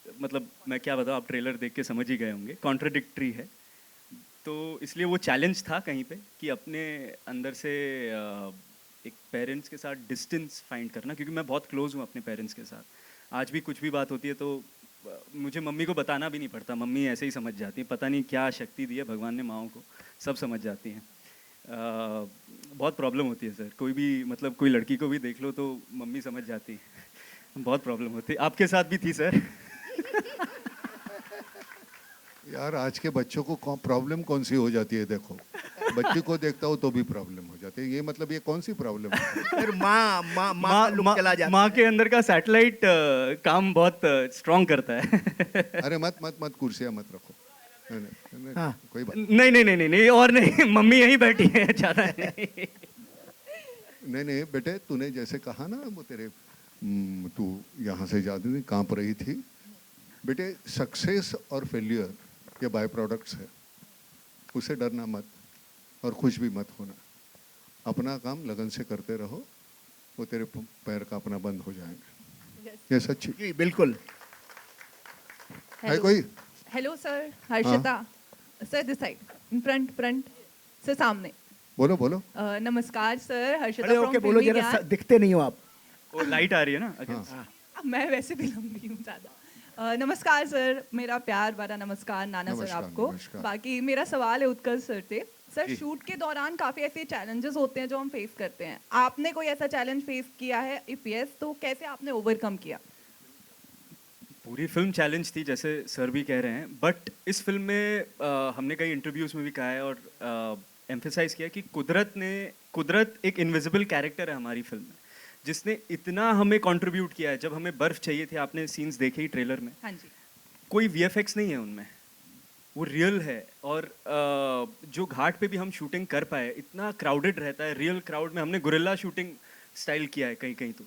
मतलब मैं क्या बताऊँ, आप ट्रेलर देख के समझ ही गए होंगे, कॉन्ट्रडिक्टरी है। तो इसलिए वो चैलेंज था कहीं पे कि अपने अंदर से एक पेरेंट्स के साथ डिस्टेंस फाइंड करना, क्योंकि मैं बहुत क्लोज हूँ अपने पेरेंट्स के साथ। आज भी कुछ भी बात होती है तो मुझे मम्मी को बताना भी नहीं पड़ता, मम्मी ऐसे ही समझ जाती हैं। पता नहीं क्या शक्ति दी है भगवान ने माँओं को, सब समझ जाती हैं। बहुत प्रॉब्लम होती है सर, कोई भी मतलब कोई लड़की को भी देख लो तो मम्मी समझ जाती है, बहुत प्रॉब्लम होती है। आपके साथ भी थी सर? यार आज के बच्चों को प्रॉब्लम कौन सी हो जाती है? देखो, बच्ची को देखता हो तो भी प्रॉब्लम हो जाती है, ये मतलब ये कौन सी प्रॉब्लम है? फिर माँ लुक चला जाता माँ के अंदर का सैटेलाइट काम बहुत स्ट्रांग करता है। अरे मत कुर्सियाँ मत रखो, नहीं, हाँ। कोई बात नहीं और नहीं, मम्मी यहीं बैठी है, ज़्यादा नहीं। नहीं बेटे, तूने जैसे कहा ना वो तेरे तू यहाँ से ज़्यादा कांप रही थी। बेटे, सक्सेस और फेलियर ये बाय प्रोडक्ट्स है, उसे डरना मत और खुश भी मत होना। अपना काम लगन से करते रहो, वो तेरे पैर का अपना बंद हो जाएंगे। ये सच्ची जी बिल्कुल। है कोई? Hello sir, Harshita sir, this side, front sir, सामने। बोलो। नमस्कार सर, हर्षिता खड़े फ्रॉम होके बोलो, फिल्मी जरा ज्ञान। दिखते नहीं हो आप। वो लाइट आ रही है ना against। मैं वैसे भी लंबी हूँ ज़्यादा। नमस्कार सर, मेरा प्यार भरा नमस्कार नाना सर नमस्कार, आपको। नमस्कार। बाकी मेरा सवाल है उत्कर्ष सर से। सर, जी। शूट के दौरान काफ़ी ऐसे चैलेंजेस होते हैं जो हम फेस करते हैं, आपने कोई ऐसा चैलेंज फेस किया है? इफ यस तो कैसे आपने ओवरकम किया? पूरी फिल्म चैलेंज थी जैसे सर भी कह रहे हैं, बट इस फिल्म में हमने कई इंटरव्यूज़ में भी कहा है और एम्फेसाइज किया कि कुदरत एक इनविजिबल कैरेक्टर है हमारी फिल्म में, जिसने इतना हमें कंट्रीब्यूट किया है। जब हमें बर्फ़ चाहिए थी, आपने सीन्स देखे ही ट्रेलर में, हाँ जी। कोई वीएफएक्स नहीं है उनमें, वो रियल है। और जो घाट पे भी हम शूटिंग कर पाए, इतना क्राउडेड रहता है, रियल क्राउड में हमने गुरिल्ला शूटिंग स्टाइल किया है कहीं तो।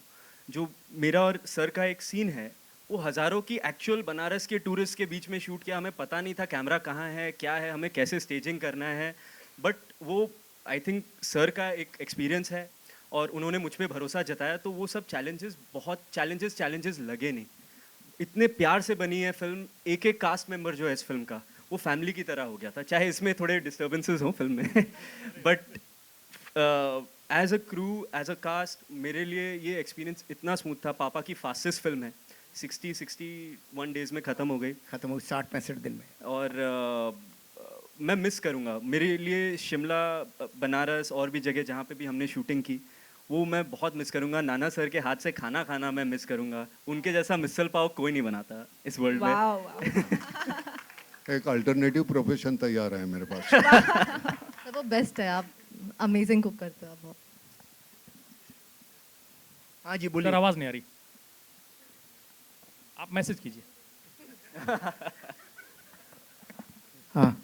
जो मेरा और सर का एक सीन है, वो हज़ारों की एक्चुअल बनारस के टूरिस्ट के बीच में शूट किया। हमें पता नहीं था कैमरा कहाँ है, क्या है, हमें कैसे स्टेजिंग करना है, बट वो आई थिंक सर का एक एक्सपीरियंस है और उन्होंने मुझ पे भरोसा जताया। तो वो सब चैलेंजेस, बहुत चैलेंजेस लगे नहीं। इतने प्यार से बनी है फिल्म, एक कास्ट मेंबर जो है इस फिल्म का वो फैमिली की तरह हो गया था, चाहे इसमें थोड़े डिस्टर्बेंसेस हों फिल्म में but as a crew, as a cast, मेरे लिए ये एक्सपीरियंस इतना स्मूथ था। पापा की फास्टेस्ट फिल्म है, 61 डेज में ख़त्म हो गई, 60-65 दिन में। और मैं मिस करूँगा। मेरे लिए शिमला, बनारस और भी जगह जहाँ पे भी हमने शूटिंग की, वो मैं बहुत मिस करूंगा। नाना सर के हाथ से खाना खाना मैं मिस करूंगा। उनके जैसा मिसल पाव कोई नहीं बनाता इस वर्ल्ड में। वाह वाह। एक अल्टरनेटिव प्रोफेशन तैयार है मेरे पास। सर वो बेस्ट है, आप अमेजिंग कुक करते हो आप बहुत। हाँ जी सर बोलिए। आवाज नहीं आ रही, आप मैसेज कीजिए। हाँ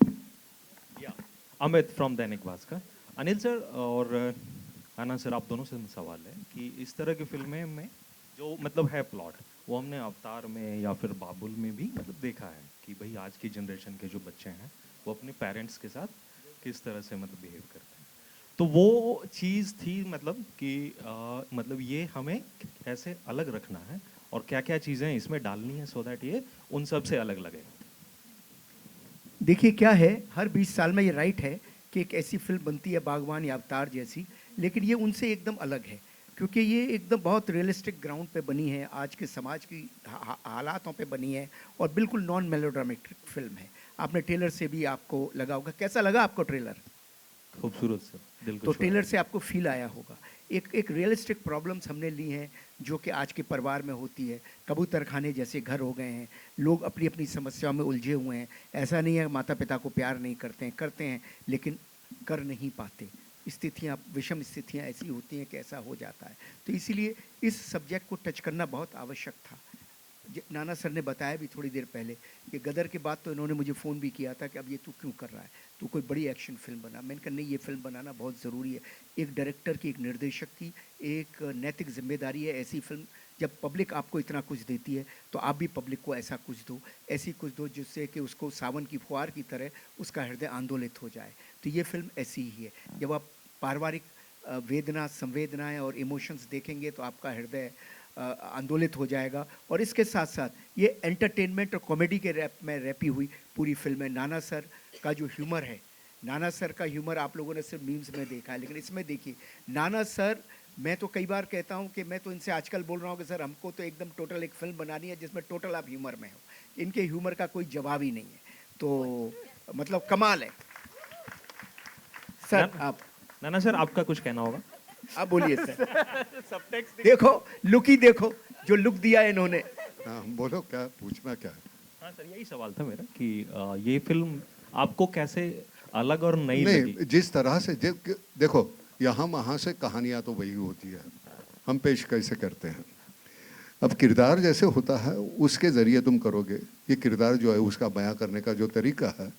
अमित फ्रॉम दैनिक भास्कर। अनिल सर और आनंद सर, आप दोनों से सवाल है कि इस तरह की फिल्में में जो मतलब है प्लॉट, वो हमने अवतार में या फिर बाबुल में भी मतलब देखा है कि भाई आज की जनरेशन के जो बच्चे हैं वो अपने पेरेंट्स के साथ किस तरह से मतलब बिहेव करते हैं। तो वो चीज़ थी मतलब कि मतलब ये हमें कैसे अलग रखना है और क्या क्या चीज़ें इसमें डालनी है सो दैट ये उन सब से अलग लगे। देखिए क्या है, हर 20 साल में ये राइट है कि एक ऐसी फिल्म बनती है बागवान या अवतार जैसी, लेकिन ये उनसे एकदम अलग है क्योंकि ये एकदम बहुत रियलिस्टिक ग्राउंड पे बनी है, आज के समाज की हालातों पे बनी है और बिल्कुल नॉन मेलोड्रामेटिक फिल्म है। आपने ट्रेलर से भी आपको लगा होगा, कैसा लगा आपको ट्रेलर? खूबसूरत सर, दिल को तो छुआ। ट्रेलर से आपको फील आया होगा। एक रियलिस्टिक प्रॉब्लम्स हमने ली हैं जो कि आज के परिवार में होती है। कबूतर खाने जैसे घर हो गए हैं, लोग अपनी अपनी समस्याओं में उलझे हुए हैं। ऐसा नहीं है माता पिता को प्यार नहीं करते हैं लेकिन कर नहीं पाते। स्थितियाँ, विषम स्थितियाँ ऐसी होती हैं कि ऐसा हो जाता है। तो इसीलिए इस सब्जेक्ट को टच करना बहुत आवश्यक था। नाना सर ने बताया भी थोड़ी देर पहले कि गदर के बाद तो इन्होंने मुझे फ़ोन भी किया था कि अब ये तू क्यों कर रहा है, तू कोई बड़ी एक्शन फिल्म बना। मैंने कहा नहीं, ये फिल्म बनाना बहुत ज़रूरी है। एक डायरेक्टर की, एक निर्देशक की एक नैतिक जिम्मेदारी है। ऐसी फिल्म जब पब्लिक आपको इतना कुछ देती है तो आप भी पब्लिक को ऐसा कुछ दो, ऐसी कुछ दो जिससे कि उसको सावन की फुहार की तरह उसका हृदय आंदोलित हो जाए। तो ये फिल्म ऐसी ही है। जब आप पारिवारिक वेदना, संवेदनाएं और इमोशंस देखेंगे तो आपका हृदय आंदोलित हो जाएगा। और इसके साथ साथ ये एंटरटेनमेंट और कॉमेडी के रैप में रैपी हुई पूरी फिल्म है। नाना सर का जो ह्यूमर है, नाना सर का ह्यूमर आप लोगों ने सिर्फ मीम्स में देखा है, लेकिन इसमें देखिए नाना सर, मैं तो कई बार कहता हूँ कि मैं तो इनसे आजकल बोल रहा हूँ कि सर हमको तो एकदम टोटल एक फिल्म बनानी है जिसमें टोटल आप ह्यूमर में हो। इनके ह्यूमर का कोई जवाब ही नहीं है। तो मतलब कमाल है सर। आप नाना सर, आपका कुछ कहना होगा? आप बोलिए सर। देखो लुक ही देखो, जो लुक दिया है इन्होंने। हाँ बोलो, क्या पूछना क्या है? हाँ सर, यही सवाल था मेरा कि ये फिल्म आपको कैसे अलग और नई नहीं, लगी? जिस तरह से देखो, यहाँ वहाँ से कहानियाँ तो वही होती है, हम पेश कैसे करते हैं। अब किरदार जैसे होता है उसके ज़रिए तुम करोगे। ये किरदार जो है उसका बयां करने का जो तरीका है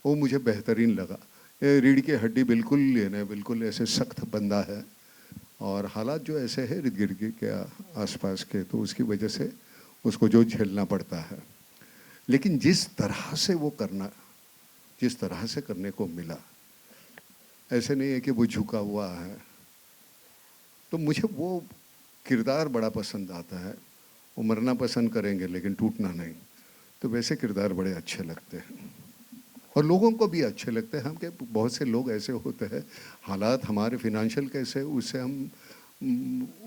वो मुझे बेहतरीन लगा। रीढ़ की हड्डी बिल्कुल लेने, बिल्कुल ऐसे सख्त बंदा है और हालात जो ऐसे है इर्द गिर्द के आसपास के, तो उसकी वजह से उसको जो झेलना पड़ता है। लेकिन जिस तरह से वो करना, जिस तरह से करने को मिला, ऐसे नहीं है कि वो झुका हुआ है। तो मुझे वो किरदार बड़ा पसंद आता है। वो मरना पसंद करेंगे लेकिन टूटना नहीं। तो वैसे किरदार बड़े अच्छे लगते हैं और लोगों को भी अच्छे लगते हैं। हम के बहुत से लोग ऐसे होते हैं, हालात हमारे फिनेंशियल कैसे, उससे हम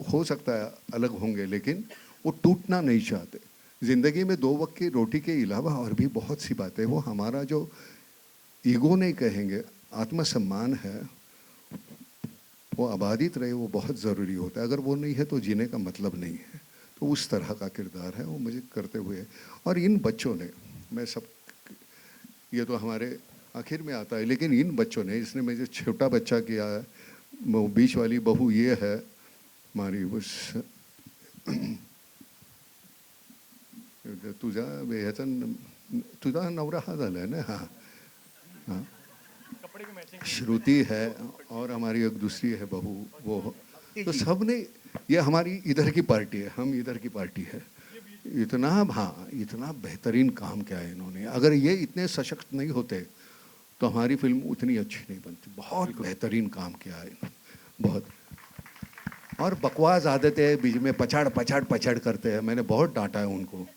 हो सकता है अलग होंगे, लेकिन वो टूटना नहीं चाहते। ज़िंदगी में 2 वक्त की रोटी के अलावा और भी बहुत सी बातें, वो हमारा जो ईगो नहीं कहेंगे, आत्मसम्मान है, वो आबादित रहे, वो बहुत ज़रूरी होता है। अगर वो नहीं है तो जीने का मतलब नहीं है। तो उस तरह का किरदार है वो मुझे करते हुए। और इन बच्चों ने, मैं सब, ये तो हमारे आखिर में आता है, लेकिन इन बच्चों ने, इसने मुझे छोटा बच्चा किया है, वो बीच वाली बहू ये है हमारी, उस तुझा नवरा हा झाला है ना। हाँ हाँ, श्रुति है और हमारी एक दूसरी है बहू, वो। तो सब ने, ये हमारी इधर की पार्टी है, हम इधर की पार्टी है। इतना, हाँ, इतना बेहतरीन काम किया है इन्होंने। अगर ये इतने सशक्त नहीं होते तो हमारी फिल्म उतनी अच्छी नहीं बनती। बहुत बेहतरीन काम किया है बहुत। और बकवास आदतें बीच में पछाड़ करते हैं। मैंने बहुत डांटा है उनको।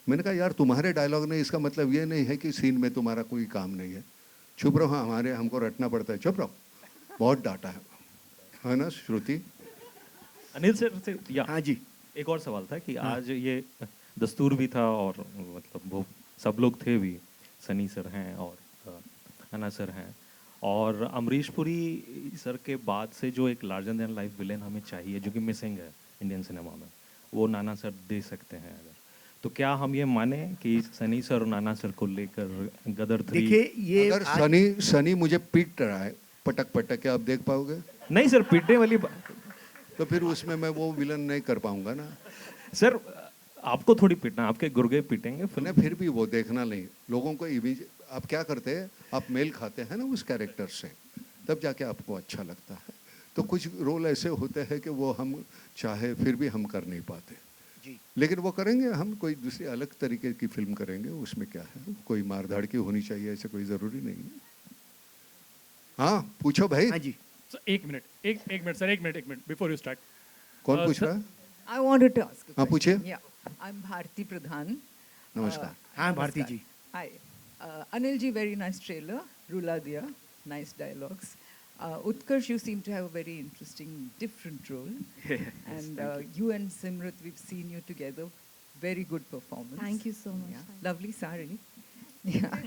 मैंने कहा यार तुम्हारे डायलॉग ने, इसका मतलब ये नहीं है कि सीन में तुम्हारा कोई काम नहीं है। चुप रहो, हमारे हमको रटना पड़ता है, चुप रहो। बहुत डांटा है ना श्रुति? अनिल सर से या हाँ जी, एक और सवाल था कि आज ये दस्तूर भी था और मतलब वो सब लोग थे भी, सनी सर हैं और अन्ना सर हैं, और अमरीश पुरी सर के बाद से जो एक लार्जर देन लाइफ विलेन हमें चाहिए, जो कि मिसिंग है इंडियन सिनेमा में, वो नाना सर दे सकते हैं। अगर तो क्या हम ये माने कि सनी सर और नाना सर को लेकर गदर 3? देखिए ये अगर सनी मुझे पीट रहा है पटक पटक के, आप देख पाओगे? नहीं सर, पीटने वाली तो फिर उसमें मैं वो विलन नहीं कर पाऊंगा ना सर, आपको थोड़ी पीटना, आपके गुर्गे पीटेंगे ना, फिर भी वो देखना नहीं। लोगों को इमेज, आप क्या करते हैं, आप मेल खाते हैं ना उस कैरेक्टर से, तब जाके आपको अच्छा लगता है। तो कुछ रोल ऐसे होते हैं कि वो हम चाहे फिर भी हम कर नहीं पाते जी, लेकिन वो करेंगे। हम कोई दूसरी अलग तरीके की फिल्म करेंगे, उसमें क्या है, कोई मारधाड़ की होनी चाहिए ऐसे कोई ज़रूरी नहीं है। हाँ पूछो भाई। हाँ जी। एक मिनट सर, एक मिनट बिफोर यू स्टार्ट। कौन पूछ रहा है? I wanted to ask a हाँ question. पूछिए। Yeah, I'm Bharti Pradhan. नमस्कार। हाँ भारती जी। Hi. Anil ji, very nice trailer. Rula diya, nice dialogues. Utkarsh, you seem to have a very interesting, different role. And you and Simrat, we've seen you together. Very good performance. Thank you so much. Yeah. Lovely sari. Yeah.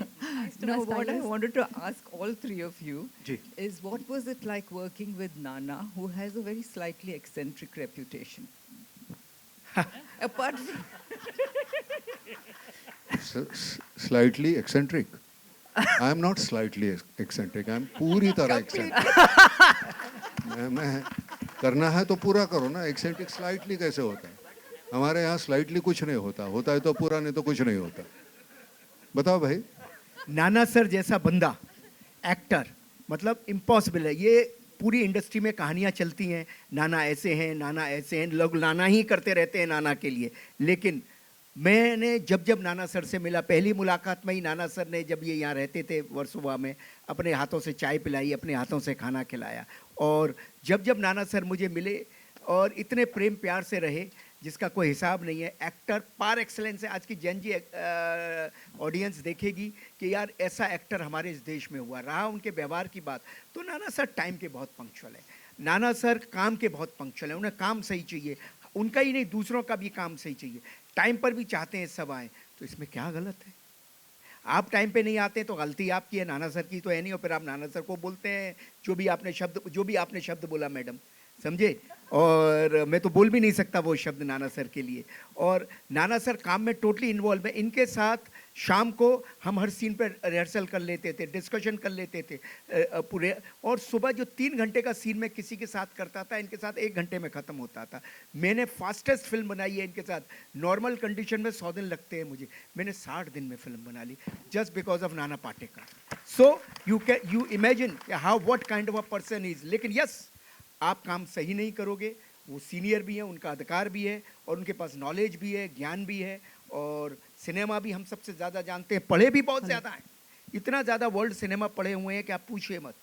to No, my what I stylist. wanted to ask all three of you जी. is what was it like working with Nana, who has a very slightly eccentric reputation? Apart from slightly eccentric. I am not slightly eccentric, I am पूरी तरह eccentric. मैं करना है तो पूरा करो ना, एक्सेंट्रिक स्लाइटली कैसे होता है? हमारे यहाँ स्लाइटली कुछ नहीं होता, होता है तो पूरा, नहीं तो कुछ नहीं होता। बताओ भाई। नाना सर जैसा बंदा, एक्टर, मतलब इम्पॉसिबल है। ये पूरी इंडस्ट्री में कहानियाँ चलती हैं, नाना ऐसे हैं, नाना ऐसे हैं, लोग नाना ही करते रहते हैं नाना के लिए। लेकिन मैंने जब नाना सर से मिला, पहली मुलाकात में ही नाना सर ने, जब ये यहाँ रहते थे वर्सोवा में, अपने हाथों से चाय पिलाई, अपने हाथों से खाना खिलाया। और जब नाना सर मुझे मिले और इतने प्रेम प्यार से रहे जिसका कोई हिसाब नहीं है। एक्टर पार एक्सलेंस है। आज की जन जी ऑडियंस देखेगी कि यार ऐसा एक्टर हमारे इस देश में हुआ। रहा उनके व्यवहार की बात, तो नाना सर टाइम के बहुत पंक्चुअल है। नाना सर काम के बहुत पंक्चुअल है। उन्हें काम सही चाहिए, उनका ही नहीं दूसरों का भी काम सही चाहिए। टाइम पर भी चाहते हैं सब आए, तो इसमें क्या गलत है? आप टाइम पे नहीं आते तो गलती आपकी है, नाना सर की तो है नहीं। और फिर आप नाना सर को बोलते हैं जो भी आपने शब्द बोला मैडम, समझे? और मैं तो बोल भी नहीं सकता वो शब्द नाना सर के लिए। और नाना सर काम में टोटली इन्वॉल्व है। इनके साथ शाम को हम हर सीन पर रिहर्सल कर लेते थे, डिस्कशन कर लेते थे पूरे। और सुबह जो 3 घंटे का सीन मैं किसी के साथ करता था, इनके साथ 1 घंटे में ख़त्म होता था। मैंने फास्टेस्ट फिल्म बनाई है इनके साथ। नॉर्मल कंडीशन में 100 दिन लगते हैं मुझे, मैंने 60 दिन में फिल्म बना ली, just because of Nana Patekar. So you imagine how what kind of a person is. लेकिन यस, आप काम सही नहीं करोगे, वो सीनियर भी हैं, उनका अधिकार भी है, और उनके पास नॉलेज भी है, ज्ञान भी है, और सिनेमा भी हम सबसे ज़्यादा जानते हैं, पढ़े भी बहुत ज़्यादा हैं। इतना ज़्यादा वर्ल्ड सिनेमा पढ़े हुए हैं कि आप पूछिए मत।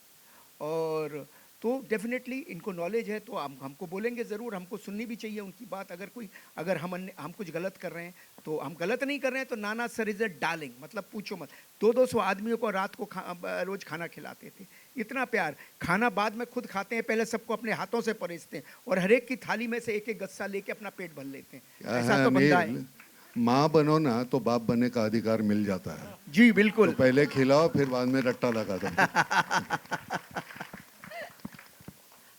और तो डेफिनेटली इनको नॉलेज है, तो हमको बोलेंगे ज़रूर, हमको सुननी भी चाहिए उनकी बात। अगर हम कुछ गलत कर रहे हैं तो हम गलत नहीं कर रहे हैं। तो नाना सर इज़ अ डार्लिंग, मतलब पूछो मत। 200 आदमियों को रात को रोज़ खाना खिलाते थे, इतना प्यार। खाना बाद में खुद खाते हैं, पहले सबको अपने हाथों से परोसते हैं, और हर एक की थाली में से एक गस्सा लेके अपना पेट भर लेते हैं। ऐसा तो बंदा है। माँ बनो ना तो बाप बनने का अधिकार मिल जाता है। जी बिल्कुल। तो पहले खिलाओ, फिर बाद में रट्टा लगा दो।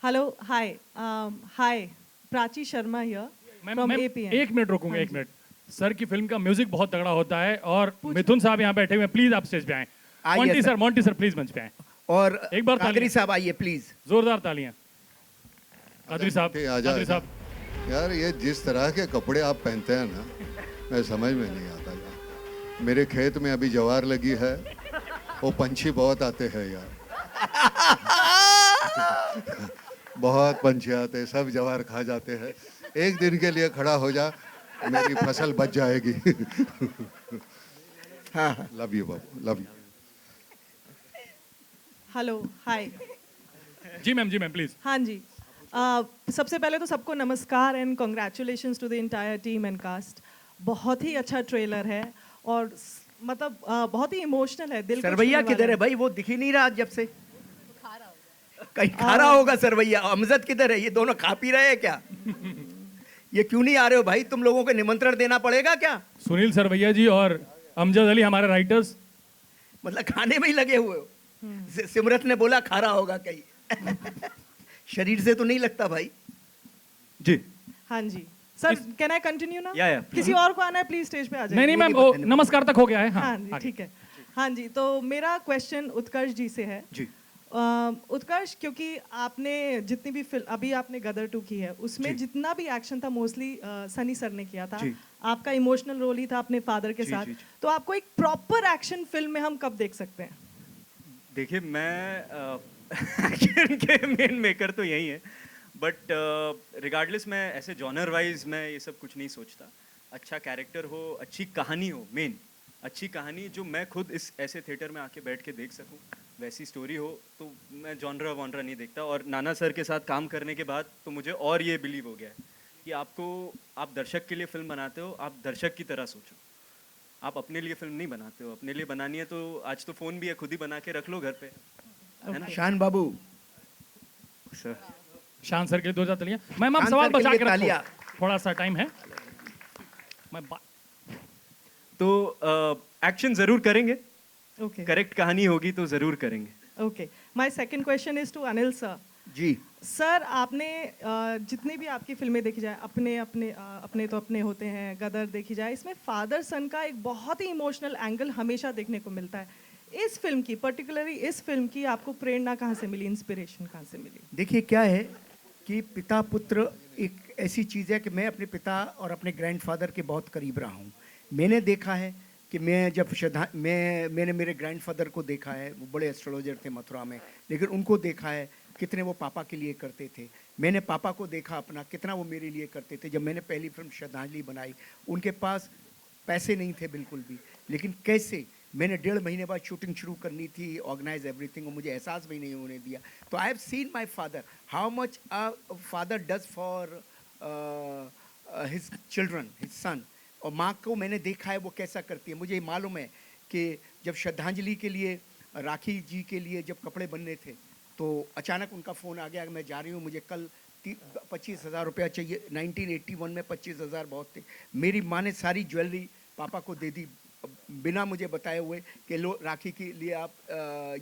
Hello, hi, Prachi Sharma here from APM. एक मिनट रोकूंगा, एक मिनट। सर की फिल्म का म्यूजिक बहुत तगड़ा होता है, और मिथुन साहब यहाँ बैठे हुए हैं, प्लीज आप स्टेज पे आएं। मोंटी सर प्लीज मंच पे आएं। और एक बार कादरी साहब आइए प्लीज, जोरदार तालियां। कादरी साहब, यार ये जिस तरह के कपड़े आप पहनते हैं ना, मैं समझ में नहीं आता यार। मेरे खेत में अभी ज्वार लगी है, वो पंछी बहुत आते हैं यार। बहुत पंछी आते हैं, सब ज्वार खा जाते हैं। एक दिन के लिए खड़ा हो जा, मेरी फसल बच जाएगी। हाँ, लव यू बाबू, लव यू। Hello, hi. जी मैम प्लीज। हाँ जी, सबसे पहले तो सबको नमस्कार and congratulations to the entire team and cast. बहुत ही अच्छा ट्रेलर है, और मतलब बहुत ही इमोशनल है। दिल सरवैया किधर है भाई? वो दिख ही नहीं रहा जब से। कहीं खा रहा होगा सरवैया। अमजद किधर है? ये दोनों खा पी रहे हैं क्या? ये क्यों नहीं आ रहे हो भाई? तुम लोगों को निमंत्रण देना पड़ेगा क्या? सुनील सरवैया जी और अमजद अली हमारे राइटर्स, मतलब खाने में ही लगे हुए हो। सिमरत ने बोला खारा होगा कहीं शरीर से तो नहीं लगता भाई। जी हाँ जी सर, कैन आई कंटिन्यू ना? या किसी और को आना है प्लीज स्टेज पे आ जाइए। नहीं मैम, वो नमस्कार तक हो गया है। हाँ जी ठीक है। हाँ जी, तो मेरा क्वेश्चन उत्कर्ष जी से है। जी उत्कर्ष, क्योंकि आपने जितनी भी फिल्म अभी आपने गदर 2 की है, उसमें जितना भी एक्शन था मोस्टली सनी सर ने किया था। आपका इमोशनल रोल ही था अपने फादर के साथ। तो आपको एक प्रॉपर एक्शन फिल्म में हम कब देख सकते हैं? देखिए, मैं एक्शन के मेन मेकर तो यही है, बट रिगार्डलेस मैं ऐसे जॉनर वाइज मैं ये सब कुछ नहीं सोचता। अच्छा कैरेक्टर हो, अच्छी कहानी हो, मेन अच्छी कहानी जो मैं खुद इस ऐसे थिएटर में आके बैठ के देख सकूं, वैसी स्टोरी हो, तो मैं जॉनरा वॉनरा नहीं देखता। और नाना सर के साथ काम करने के बाद तो मुझे और ये बिलीव हो गया है कि आप दर्शक के लिए फिल्म बनाते हो, आप दर्शक की तरह सोचो। आप अपने लिए फिल्म नहीं बनाते हो। अपने लिए बनानी है तो आज तो फ़ोन भी है, खुद ही बना के रख लो घर पे, है ना? शान बाबू सर, शान सर के लिए 2000 तालियां। मैम आप सवाल बचा के रखो, थोड़ा सा टाइम है। तो एक्शन जरूर करेंगे। ओके, करेक्ट कहानी होगी तो जरूर करेंगे। Okay, my second question is to Anil sir. जी सर, आपने जितनी भी आपकी फिल्में देखी जाए, अपने अपने अपने तो अपने होते हैं, गदर देखी जाए, इसमें फादर सन का एक बहुत ही इमोशनल एंगल हमेशा देखने को मिलता है। इस फिल्म की, पर्टिकुलरली इस फिल्म की, आपको प्रेरणा कहाँ से मिली, इंस्पिरेशन कहाँ से मिली? देखिए क्या है कि पिता पुत्र एक ऐसी चीज़ है कि मैं अपने पिता और अपने ग्रैंडफादर के बहुत करीब रहा हूँ। मैंने देखा है कि मैंने मेरे ग्रैंडफादर को देखा है, वो बड़े एस्ट्रोलॉजर थे मथुरा में, लेकिन उनको देखा है कितने वो पापा के लिए करते थे। मैंने पापा को देखा अपना, कितना वो मेरे लिए करते थे। जब मैंने पहली फिल्म श्रद्धांजलि बनाई, उनके पास पैसे नहीं थे बिल्कुल भी, लेकिन कैसे मैंने 1.5 महीने बाद शूटिंग शुरू करनी थी, ऑर्गेनाइज एवरीथिंग, और मुझे एहसास भी नहीं होने दिया। तो I have seen my father, how much father does for his children, his son. और माँ को मैंने देखा है वो कैसा करती है। मुझे मालूम है कि जब श्रद्धांजलि के लिए, राखी जी के लिए जब कपड़े बनने थे, तो अचानक उनका फ़ोन आ गया कि मैं जा रही हूँ, मुझे कल 25,000 रुपया चाहिए। 1981 में 25,000 बहुत थे। मेरी माँ ने सारी ज्वेलरी पापा को दे दी बिना मुझे बताए हुए कि लो राखी के लिए आप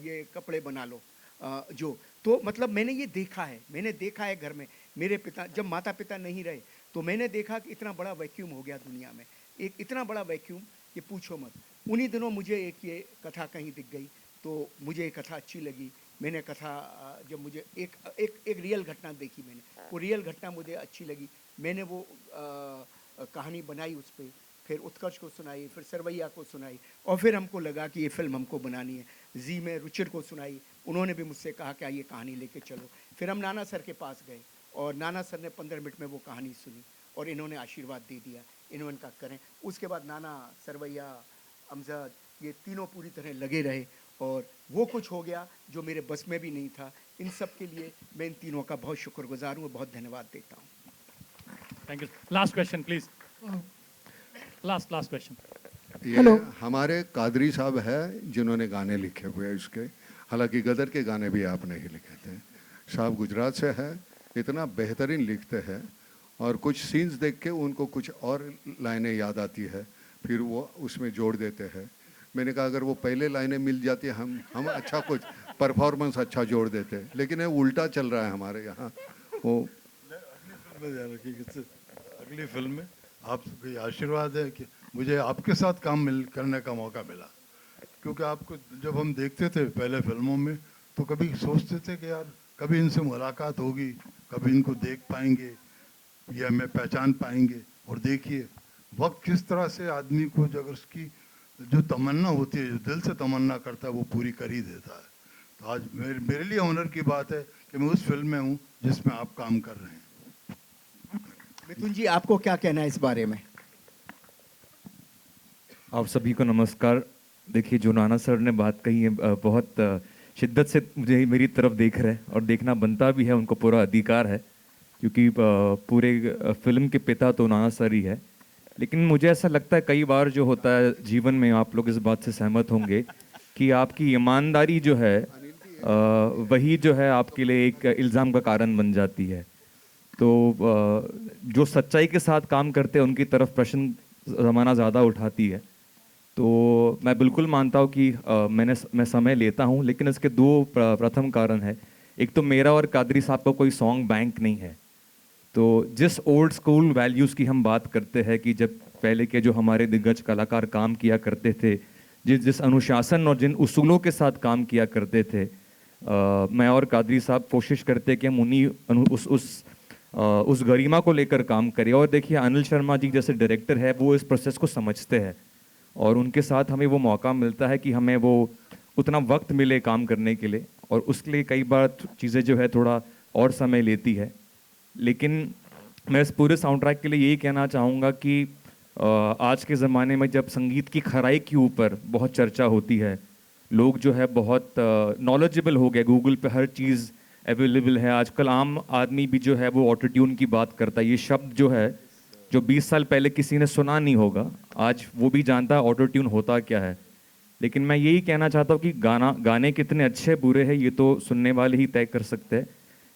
ये कपड़े बना लो। जो तो मतलब मैंने ये देखा है घर में। मेरे पिता जब माता पिता नहीं रहे तो मैंने देखा कि इतना बड़ा वैक्यूम हो गया दुनिया में, एक इतना बड़ा वैक्यूम कि पूछो मत। उन्हीं दिनों मुझे एक ये कथा कहीं दिख गई, तो मुझे ये कथा अच्छी लगी। मैंने कथा जब मुझे एक रियल घटना देखी, मैंने वो रियल घटना मुझे अच्छी लगी। मैंने वो कहानी बनाई, उस पर फिर उत्कर्ष को सुनाई, फिर सरवैया को सुनाई, और फिर हमको लगा कि ये फिल्म हमको बनानी है। जी में रुचिर को सुनाई, उन्होंने भी मुझसे कहा कि ये कहानी लेके चलो। फिर हम नाना सर के पास गए और नाना सर ने 15 मिनट में वो कहानी सुनी और इन्होंने आशीर्वाद दे दिया, इन्होंने कहा करें। उसके बाद नाना, सरवैया, अमजद, ये तीनों पूरी तरह लगे रहे और वो कुछ हो गया जो मेरे बस में भी नहीं था। इन सब के लिए मैं इन तीनों का बहुत शुक्रगुजार हूँ, बहुत धन्यवाद देता हूँ। Thank you. Last question please. Last question. ये हमारे कादरी साहब है जिन्होंने गाने लिखे हुए हैं इसके, हालांकि गदर के गाने भी आपने ही लिखे थे। साहब गुजरात से है, इतना बेहतरीन लिखते हैं और कुछ सीन्स देख के उनको कुछ और लाइनें याद आती है, फिर वो उसमें जोड़ देते हैं। मैंने कहा अगर वो पहले लाइनें मिल जाती हम अच्छा कुछ परफॉर्मेंस अच्छा जोड़ देते, लेकिन ये उल्टा चल रहा है हमारे यहाँ। वो अगली फिल्म में आपके आशीर्वाद है कि मुझे आपके साथ काम करने का मौका मिला, क्योंकि आपको जब हम देखते थे पहले फिल्मों में तो कभी सोचते थे कि यार कभी इनसे मुलाकात होगी, कभी इनको देख पाएंगे या हमें पहचान पाएंगे। और देखिए वक्त किस तरह से आदमी को अगर उसकी जो तमन्ना होती है, जो दिल से तमन्ना करता है, वो पूरी कर ही देता है। तो आज मेरे लिए ऑनर की बात है कि मैं उस फिल्म में हूँ जिसमें आप काम कर रहे हैं। मिथुन जी, आपको क्या कहना है इस बारे में? आप सभी को नमस्कार। देखिए, जो नाना सर ने बात कही है बहुत शिद्दत से मुझे मेरी तरफ देख रहे हैं और देखना बनता भी है, उनको पूरा अधिकार है, क्योंकि पूरे फिल्म के पिता तो नाना सर ही है। लेकिन मुझे ऐसा लगता है कई बार जो होता है जीवन में, आप लोग इस बात से सहमत होंगे कि आपकी ईमानदारी जो है वही जो है आपके लिए एक इल्ज़ाम का कारण बन जाती है। तो जो सच्चाई के साथ काम करते हैं उनकी तरफ प्रश्न ज़माना ज़्यादा उठाती है। तो मैं बिल्कुल मानता हूँ कि मैं समय लेता हूँ, लेकिन इसके दो प्रथम कारण है। एक तो मेरा और कादरी साहब का कोई सॉन्ग बैंक नहीं है। तो जिस ओल्ड स्कूल वैल्यूज़ की हम बात करते हैं कि जब पहले के जो हमारे दिग्गज कलाकार काम किया करते थे, जिस जिस अनुशासन और जिन उसूलों के साथ काम किया करते थे, मैं और कादरी साहब कोशिश करते कि हम उन्हीं उस गरिमा को लेकर काम करें। और देखिए, अनिल शर्मा जी जैसे डायरेक्टर है, वो इस प्रोसेस को समझते हैं और उनके साथ हमें वो मौका मिलता है कि हमें वो उतना वक्त मिले काम करने के लिए, और उसके लिए कई बार चीज़ें जो है थोड़ा और समय लेती है। लेकिन मैं इस पूरे साउंड ट्रैक के लिए यही कहना चाहूँगा कि आज के ज़माने में जब संगीत की खराई के ऊपर बहुत चर्चा होती है, लोग जो है बहुत नॉलेजेबल हो गए, गूगल पे हर चीज़ अवेलेबल है। आजकल आम आदमी भी जो है वो ऑटो ट्यून की बात करता है। ये शब्द जो है, जो 20 साल पहले किसी ने सुना नहीं होगा, आज वो भी जानता है ऑटो ट्यून होता क्या है। लेकिन मैं यही कहना चाहता हूँ कि गाने कितने अच्छे बुरे हैं ये तो सुनने वाले ही तय कर सकते हैं,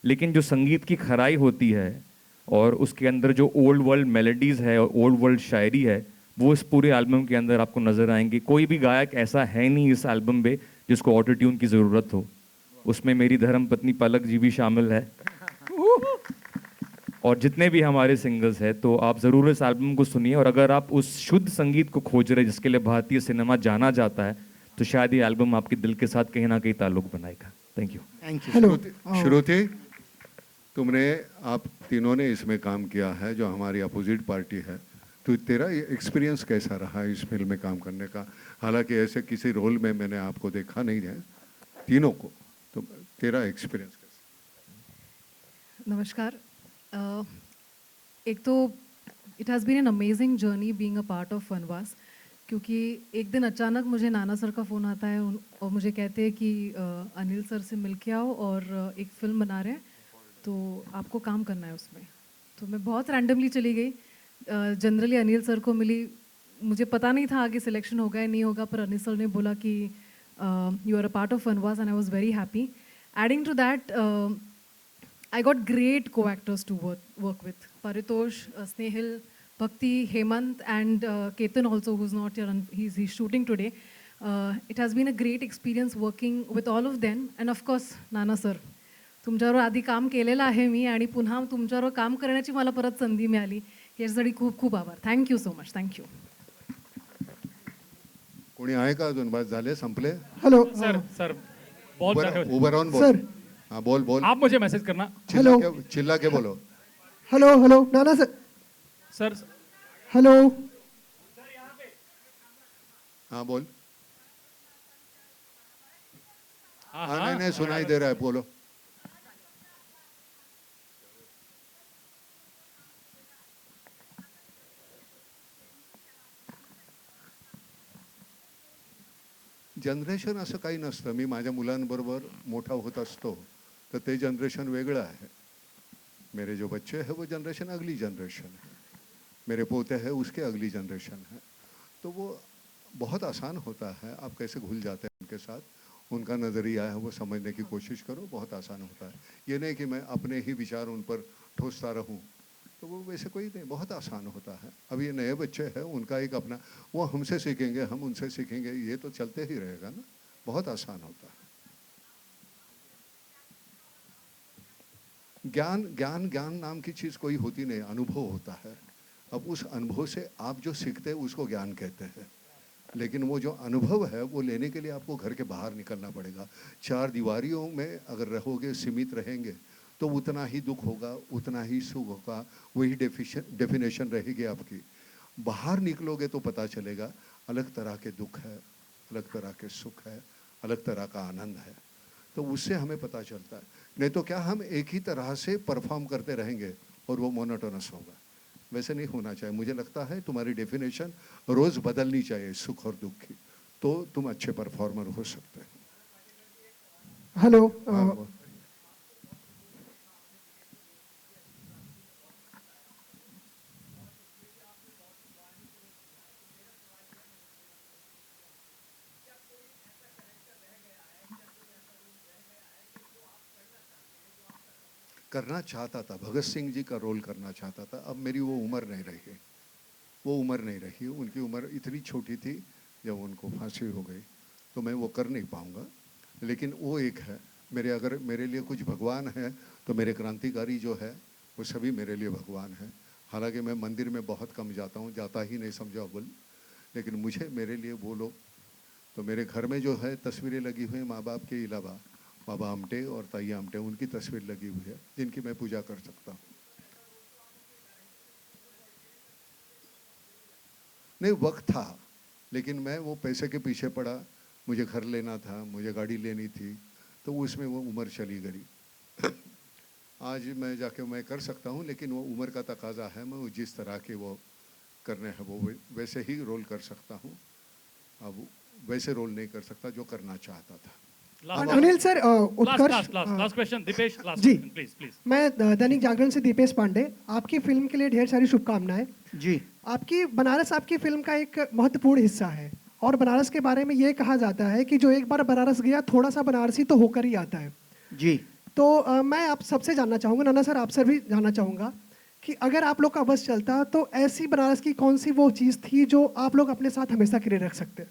लेकिन जो संगीत की खराई होती है और उसके अंदर जो ओल्ड वर्ल्ड मेलोडीज़ है और ओल्ड वर्ल्ड शायरी है, वो इस पूरे एल्बम के अंदर आपको नज़र आएंगे। कोई भी गायक ऐसा है नहीं इस एल्बम में जिसको ऑटो ट्यून की ज़रूरत हो। उसमें मेरी धर्मपत्नी पलक जी भी शामिल है और जितने भी हमारे सिंगर्स हैं। तो आप ज़रूर इस एल्बम को सुनिए, और अगर आप उस शुद्ध संगीत को खोज रहे जिसके लिए भारतीय सिनेमा जाना जाता है, तो शायद ये एल्बम आपके दिल के साथ कहीं ना कहीं ताल्लुक बनाएगा। Thank you. श्रुति, तुमने आप तीनों ने इसमें काम किया है जो हमारी अपोजिट पार्टी है, तो तेरा एक्सपीरियंस कैसा रहा इस फिल्म में काम करने का? हालांकि ऐसे किसी रोल में मैंने आपको देखा नहीं है तीनों को, तो तेरा एक्सपीरियंस कैसा? नमस्कार। एक तो it has been an amazing journey being a part of Vanvaas, क्योंकि एक दिन अचानक मुझे नाना सर का फ़ोन आता है और मुझे कहते हैं कि अनिल सर से मिल के आओ और एक फ़िल्म बना रहे हैं, तो आपको काम करना है उसमें। तो मैं बहुत रैंडमली चली गई। जनरली अनिल सर को मिली, मुझे पता नहीं था आगे सिलेक्शन होगा या नहीं होगा, पर अनिल सर ने बोला कि you are a part of Vanvaas and I was very happy. Adding to that, I got great co-actors to work with. Paritosh, Snehil, Bhakti, Hemant, and Ketan also, who's not here, and he's shooting today. It has been a great experience working with all of them. And of course, Nana sir. तुमच्यावर आधी काम केलेलं आहे मी आणि पुन्हा तुमच्यावर काम करण्याची मला परत संधी मिळाली, याच्यासाठी खूप खूप आभार. Thank you so much. थँक्यू. कोणी आहे का अजून? बस झाले, संपले? हेलो सर बहुत सारे उबर ऑन बोल. सर, हाँ बोल बोल. आप मुझे मैसेज करना। चिल्ला के बोलो. हेलो हेलो नाना सर. Sir hello. हाँ बोल. हाँ नहीं नहीं सुनाई दे रहा है, बोलो. जनरेशन असं काही नसतं. मी माझ्या मुलांबरोबर मोठा होत असतो तर ते जनरेशन वेगळं आहे. मेरे जो बच्चे हैं वो जनरेशन अगली जनरेशन है, मेरे पोते हैं उसके अगली जनरेशन है. तो वो बहुत आसान होता है, आप कैसे घुल जाते हैं उनके साथ, उनका नज़रिया है वो समझने की कोशिश करो, बहुत आसान होता है. ये नहीं कि मैं अपने ही विचार उन पर ठोसता रहूं, तो वो वैसे कोई नहीं, बहुत आसान होता है. अब ये नए बच्चे हैं, उनका एक अपना, वो हमसे सीखेंगे, हम उनसे सीखेंगे, ये तो चलते ही रहेगा ना. बहुत आसान होता है. ज्ञान ज्ञान ज्ञान नाम की चीज़ कोई होती नहीं, अनुभव होता है. अब उस अनुभव से आप जो सीखते हैं उसको ज्ञान कहते हैं, लेकिन वो जो अनुभव है वो लेने के लिए आपको घर के बाहर निकलना पड़ेगा. चार दीवारियों में अगर रहोगे, सीमित रहेंगे, तो उतना ही दुख होगा, उतना ही सुख होगा, वही डेफिनेशन रहेगी आपकी. बाहर निकलोगे तो पता चलेगा अलग तरह के दुख है, अलग तरह के सुख है, अलग तरह का आनंद है. तो उससे हमें पता चलता है. नहीं तो क्या हम एक ही तरह से परफॉर्म करते रहेंगे और वो मोनोटोनस होगा. वैसे नहीं होना चाहिए. मुझे लगता है तुम्हारी डेफिनेशन रोज़ बदलनी चाहिए सुख और दुख की, तो तुम अच्छे परफॉर्मर हो सकते हैं. हेलो. करना चाहता था, भगत सिंह जी का रोल करना चाहता था. अब मेरी वो उम्र नहीं रही, वो उम्र नहीं रही. उनकी उम्र इतनी छोटी थी जब उनको फांसी हो गई, तो मैं वो कर नहीं पाऊँगा। लेकिन वो एक है मेरे, अगर मेरे लिए कुछ भगवान है तो मेरे क्रांतिकारी जो है वो सभी मेरे लिए भगवान है। हालांकि मैं मंदिर में बहुत कम जाता हूँ, जाता ही नहीं समझो बोल, लेकिन मुझे मेरे लिए वो लोग, तो मेरे घर में जो है तस्वीरें लगी हुई हैं माँ बाप के अलावा, बाबा आमटे और ताई आमटे, उनकी तस्वीर लगी हुई है जिनकी मैं पूजा कर सकता हूँ। नहीं, वक्त था, लेकिन मैं वो पैसे के पीछे पड़ा, मुझे घर लेना था, मुझे गाड़ी लेनी थी, तो उसमें वो उम्र चली गई। आज मैं जाके मैं कर सकता हूँ, लेकिन वो उम्र का तकाजा है, मैं जिस तरह के वो करने हैं वो वैसे ही रोल कर सकता हूँ। अब वैसे रोल नहीं कर सकता जो करना चाहता था। Anil sir, Utkarsh, last question Deepesh, last जी, क्वेश्चन प्लीज। मैं दैनिक जागरण से दीपेश पांडे, आपकी फिल्म के लिए ढेर सारी शुभकामनाएं। जी, आपकी बनारस आपकी फिल्म का एक महत्वपूर्ण हिस्सा है, और बनारस के बारे में ये कहा जाता है कि जो एक बार बनारस गया थोड़ा सा बनारसी तो होकर ही आता है। जी, तो मैं आप सबसे जानना चाहूँगा, नाना सर आपसे भी जानना चाहूँगा कि अगर आप लोग का बस चलता तो ऐसी बनारस की कौन सी वो चीज़ थी जो आप लोग अपने साथ हमेशा के लिए रख सकते?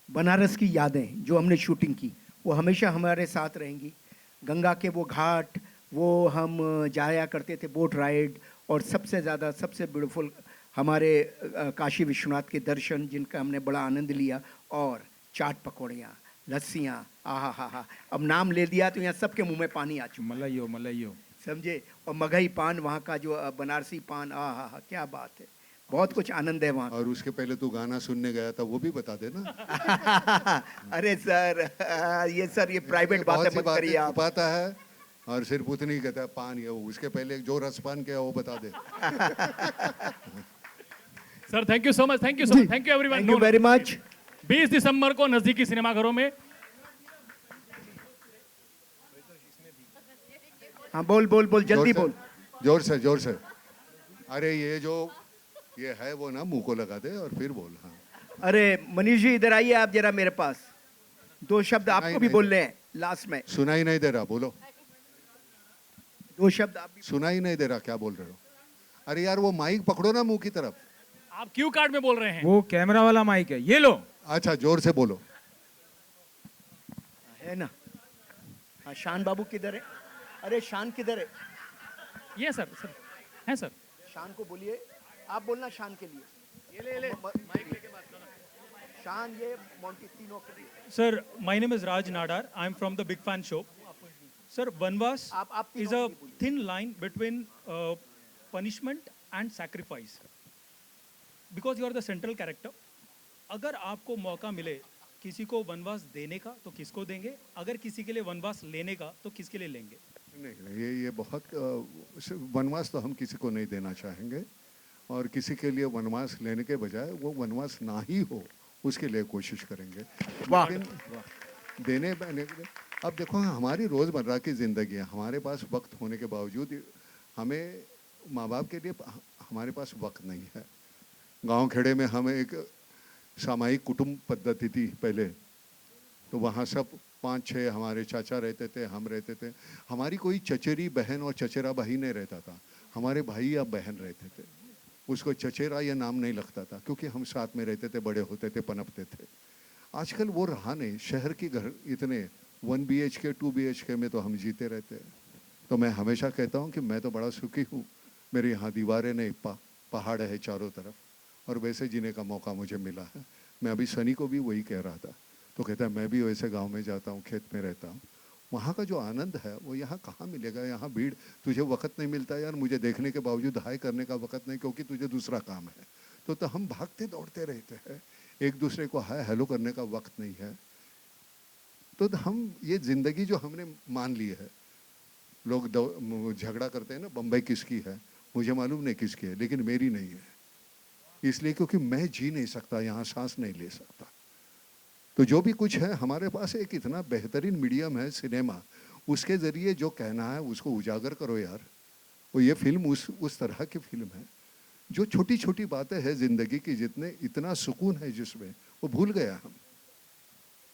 बनारस की यादें जो हमने शूटिंग की वो हमेशा हमारे साथ रहेंगी। गंगा के वो घाट, वो हम जाया करते थे बोट राइड, और सबसे ज़्यादा सबसे ब्यूटीफुल हमारे काशी विश्वनाथ के दर्शन जिनका हमने बड़ा आनंद लिया, और चाट पकौड़ियाँ, लस्सियाँ, आहा हा हा, अब नाम ले दिया तो यहाँ सबके मुंह में पानी आ चुका। मलाइयो मलाइयो, समझे, और मगही पान, वहाँ का जो बनारसी पान, आहा हा, क्या बात है, बहुत कुछ आनंद है वहाँ। और उसके पहले तू गाना सुनने गया था वो भी बता देना। अरे सर, ये सर ये प्राइवेट बातें मत करिए आप। पाता है और सिर्फ उतनी कहता है पान, ये उसके पहले जो रसपान किया वो बता दे। Sir thank you so much, thank you so much, thank you everyone, thank you very much. 20 दिसंबर को नजदीकी सिनेमाघरों में। हाँ बोल बोल बोल, जल्दी बोल, जोर से जोर से। अरे ये जो ये है वो ना मुंह को लगा दे और फिर बोल। हाँ, अरे मनीष जी इधर आइए आप जरा मेरे पास, 2 शब्द आपको भी बोलने हैं लास्ट में। सुनाई नहीं दे रहा, बोलो 2 शब्द आप भी। सुनाई नहीं दे रहा, क्या बोल रहे हो? अरे यार वो माइक पकड़ो ना मुंह की तरफ। आप क्यू कार्ड में बोल रहे हैं। वो कैमरा वाला माइक है, ये लो। अच्छा जोर से बोलो। है ना? हाँ, शान बाबू किधर है? अरे शान किधर है? ये सर, सर है सर। शान को बोलिए, आप बोलना शान के लिए। ये ले माइक लेके बात करो। शान, ये मोंटी, तीनों के लिए। Sir, my name is Raj Nadar. I'm from the Big Fan Show. Sir, Vanvas is a thin line between punishment and sacrifice. Because you are the central character. अगर आपको मौका मिले किसी को वनवास देने का तो किसको देंगे? अगर किसी के लिए वनवास लेने का तो किसके लिए लेंगे? नहीं, ये बहुत वनवास तो हम किसी को नहीं देना चाहेंगे, और किसी के लिए वनवास लेने के बजाय वो वनवास ना ही हो उसके लिए कोशिश करेंगे। लेकिन देने अब देखो हमारी रोज़मर्रा की ज़िंदगी है, हमारे पास वक्त होने के बावजूद हमें माँ बाप के लिए हमारे पास वक्त नहीं है। गांव खेड़े में हमें एक सामायिक कुटुंब पद्धति थी पहले, तो वहाँ सब 5-6 हमारे चाचा रहते थे, हम रहते थे। हमारी कोई चचेरी बहन और चचेरा भाई नहीं रहता था, हमारे भाई या बहन रहते थे। उसको चचेरा या नाम नहीं लगता था क्योंकि हम साथ में रहते थे, बड़े होते थे, पनपते थे। आजकल वो रहा नहीं, शहर की घर इतने 1 BHK 2 BHK में तो हम जीते रहते हैं। तो मैं हमेशा कहता हूँ कि मैं तो बड़ा सुखी हूँ, मेरे यहाँ दीवारें नहीं, पहाड़ है चारों तरफ, और वैसे जीने का मौका मुझे मिला है। मैं अभी सनी को भी वही कह रहा था, तो कहता है मैं भी वैसे गांव में जाता हूँ, खेत में रहता हूँ, वहाँ का जो आनंद है वो यहाँ कहाँ मिलेगा? यहाँ भीड़, तुझे वक्त नहीं मिलता यार, मुझे देखने के बावजूद हाय करने का वक्त नहीं, क्योंकि तुझे दूसरा काम है। तो हम भागते दौड़ते रहते हैं, एक दूसरे को हाय हेलो करने का वक्त नहीं है। तो हम ये ज़िंदगी जो हमने मान ली है, लोग झगड़ा करते हैं ना, बम्बई किसकी है, मुझे मालूम नहीं किसकी है, लेकिन मेरी नहीं है। इसलिए क्योंकि मैं जी नहीं सकता यहाँ, सांस नहीं ले सकता। तो जो भी कुछ है हमारे पास एक इतना बेहतरीन मीडियम है सिनेमा, उसके ज़रिए जो कहना है उसको उजागर करो यार। वो ये फिल्म उस तरह की फिल्म है जो छोटी छोटी बातें हैं ज़िंदगी की, जितने इतना सुकून है जिसमें, वो भूल गया हम।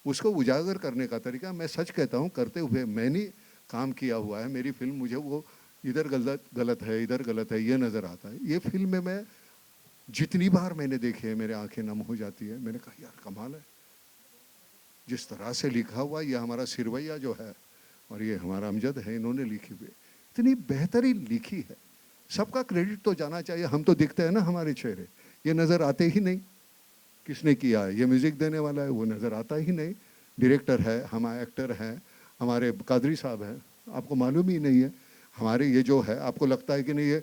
उसको उजागर करने का तरीका मैं सच कहता हूँ, करते हुए मैंने काम किया हुआ है। मेरी फिल्म मुझे वो इधर गलत है, इधर गलत है, ये नज़र आता है। ये फिल्म में मैं जितनी बार मैंने देखी है मेरे आंखें नम हो जाती है। मैंने कहा यार कमाल है, जिस तरह से लिखा हुआ, ये हमारा सिरवैया जो है और ये हमारा अमजद है, इन्होंने लिखी हुई इतनी बेहतरीन लिखी है। सबका क्रेडिट तो जाना चाहिए। हम तो दिखते हैं ना हमारे चेहरे, ये नज़र आते ही नहीं किसने किया है, ये म्यूज़िक देने वाला है वो नज़र आता ही नहीं, डायरेक्टर है, हमारे एक्टर हैं, हमारे कादरी साहब हैं, आपको मालूम ही नहीं है। हमारे ये जो है आपको लगता है कि नहीं ये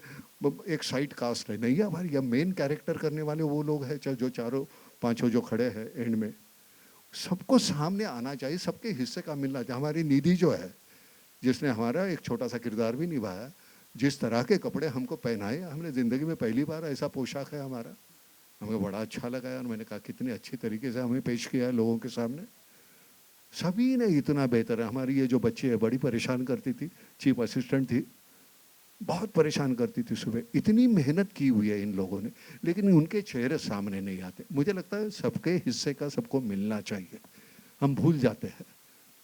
एक साइड कास्ट है, नहीं है हमारी, ये मेन कैरेक्टर करने वाले वो लोग हैं जो चारों पांचों जो खड़े हैं एंड में। सबको सामने आना चाहिए, सबके हिस्से का मिलना चाहिए। हमारी निधि जो है जिसने हमारा एक छोटा सा किरदार भी निभाया, जिस तरह के कपड़े हमको पहनाए, हमने ज़िंदगी में पहली बार ऐसा पोशाक है हमारा, हमें बड़ा अच्छा लगा है। और मैंने कहा कितने अच्छी तरीके से हमें पेश किया है लोगों के सामने, सभी ने इतना बेहतर है। हमारी ये जो बच्ची है बड़ी परेशान करती थी, चीफ असिस्टेंट थी, बहुत परेशान करती थी सुबह, इतनी मेहनत की हुई है इन लोगों ने, लेकिन उनके चेहरे सामने नहीं आते। मुझे लगता है सबके हिस्से का सबको मिलना चाहिए, हम भूल जाते हैं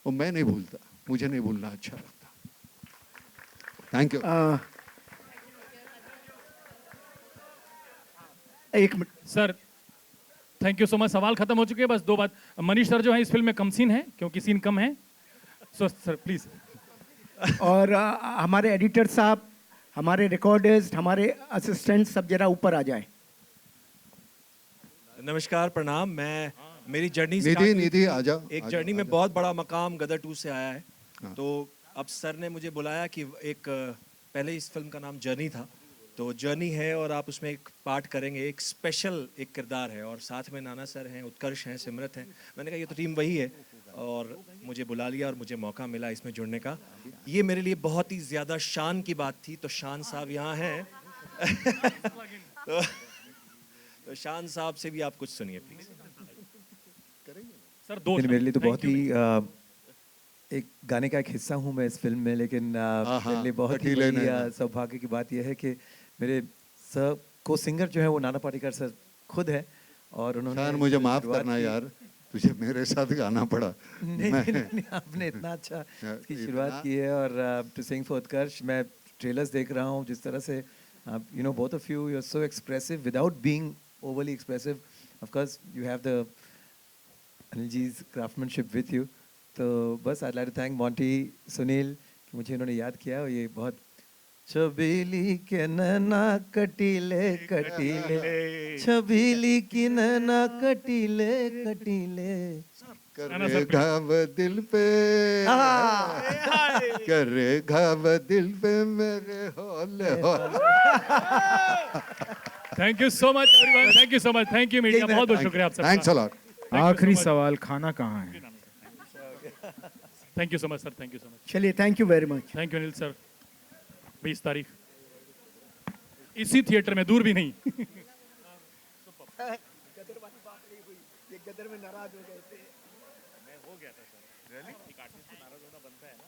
और मैं नहीं भूलता, मुझे नहीं भूलना अच्छा लगता। Thank you. एक minute sir, thank you so much. सवाल खत्म हो चुके हैं, बस दो बात। मनीष सर जो है इस फिल्म में कम सीन है क्योंकि सीन कम है, सो सर प्लीज। और हमारे एडिटर साहब, हमारे रिकॉर्डर्स, हमारे असिस्टेंट सब जरा ऊपर आ जाए। नमस्कार, प्रणाम। मैं मेरी जर्नी निधि आ जाओ। एक जर्नी में बहुत बड़ा मकाम गदर 2 से आया है। तो अब सर ने मुझे बुलाया कि एक पहले इस फिल्म का नाम जर्नी था, तो जर्नी है और आप उसमें एक पार्ट करेंगे, एक स्पेशल एक किरदार है और साथ में नाना सर हैं, उत्कर्ष हैं, सिमरत हैं। मैंने कहा ये तो टीम वही है और मुझे बुला लिया और मुझे मौका मिला इसमें जुड़ने का। ये मेरे लिए बहुत ही ज़्यादा शान की बात थी। तो शान साहब यहाँ हैं तो शान साहब से भी आप कुछ सुनिए प्लीज। सर दो मेरे लिए तो बहुत ही एक गाने का एक हिस्सा हूँ मैं इस फिल्म में, लेकिन मेरे लिए बहुत ही बड़ी सौभाग्य की बात यह है कि मेरे सर को सिंगर जो है वो नाना पाटेकर सर खुद है और उन्होंने यार मुझे माफ करना यार, तुझे मेरे साथ गाना पड़ा। नहीं, आपने इतना अच्छा इसकी शुरुआत की है। और टू सिंग फॉर उत्कर्ष, मैं ट्रेलर्स देख रहा हूँ जिस तरह से you know both of you are so expressive without being overly expressive. Of course you have the Anil ji's craftsmanship with you. तो बस I like to thank Monty, Sunil कि मुझे इन्होंने याद किया। और ये बहुत छबीली के नैना कटीले कटीले, छबीली की नैना कटीले कटीले, करे घाव दिल पे, करे घाव दिल पे मेरे हौले हौले। Thank you so much everyone, thank you so much, thank you media, बहुत बहुत शुक्रिया आप सबका। Thanks a lot. आखिरी सवाल, खाना कहाँ है? Thank you so much sir, thank you so much. चलिए, thank you very much. Thank you Anil sir. 20 तारीख इसी थिएटर में, दूर भी नहीं। गदर में नाराज हो गए थे। मैं हो गया था सर, एक आर्टिस्ट को नाराज होना बनता है ना।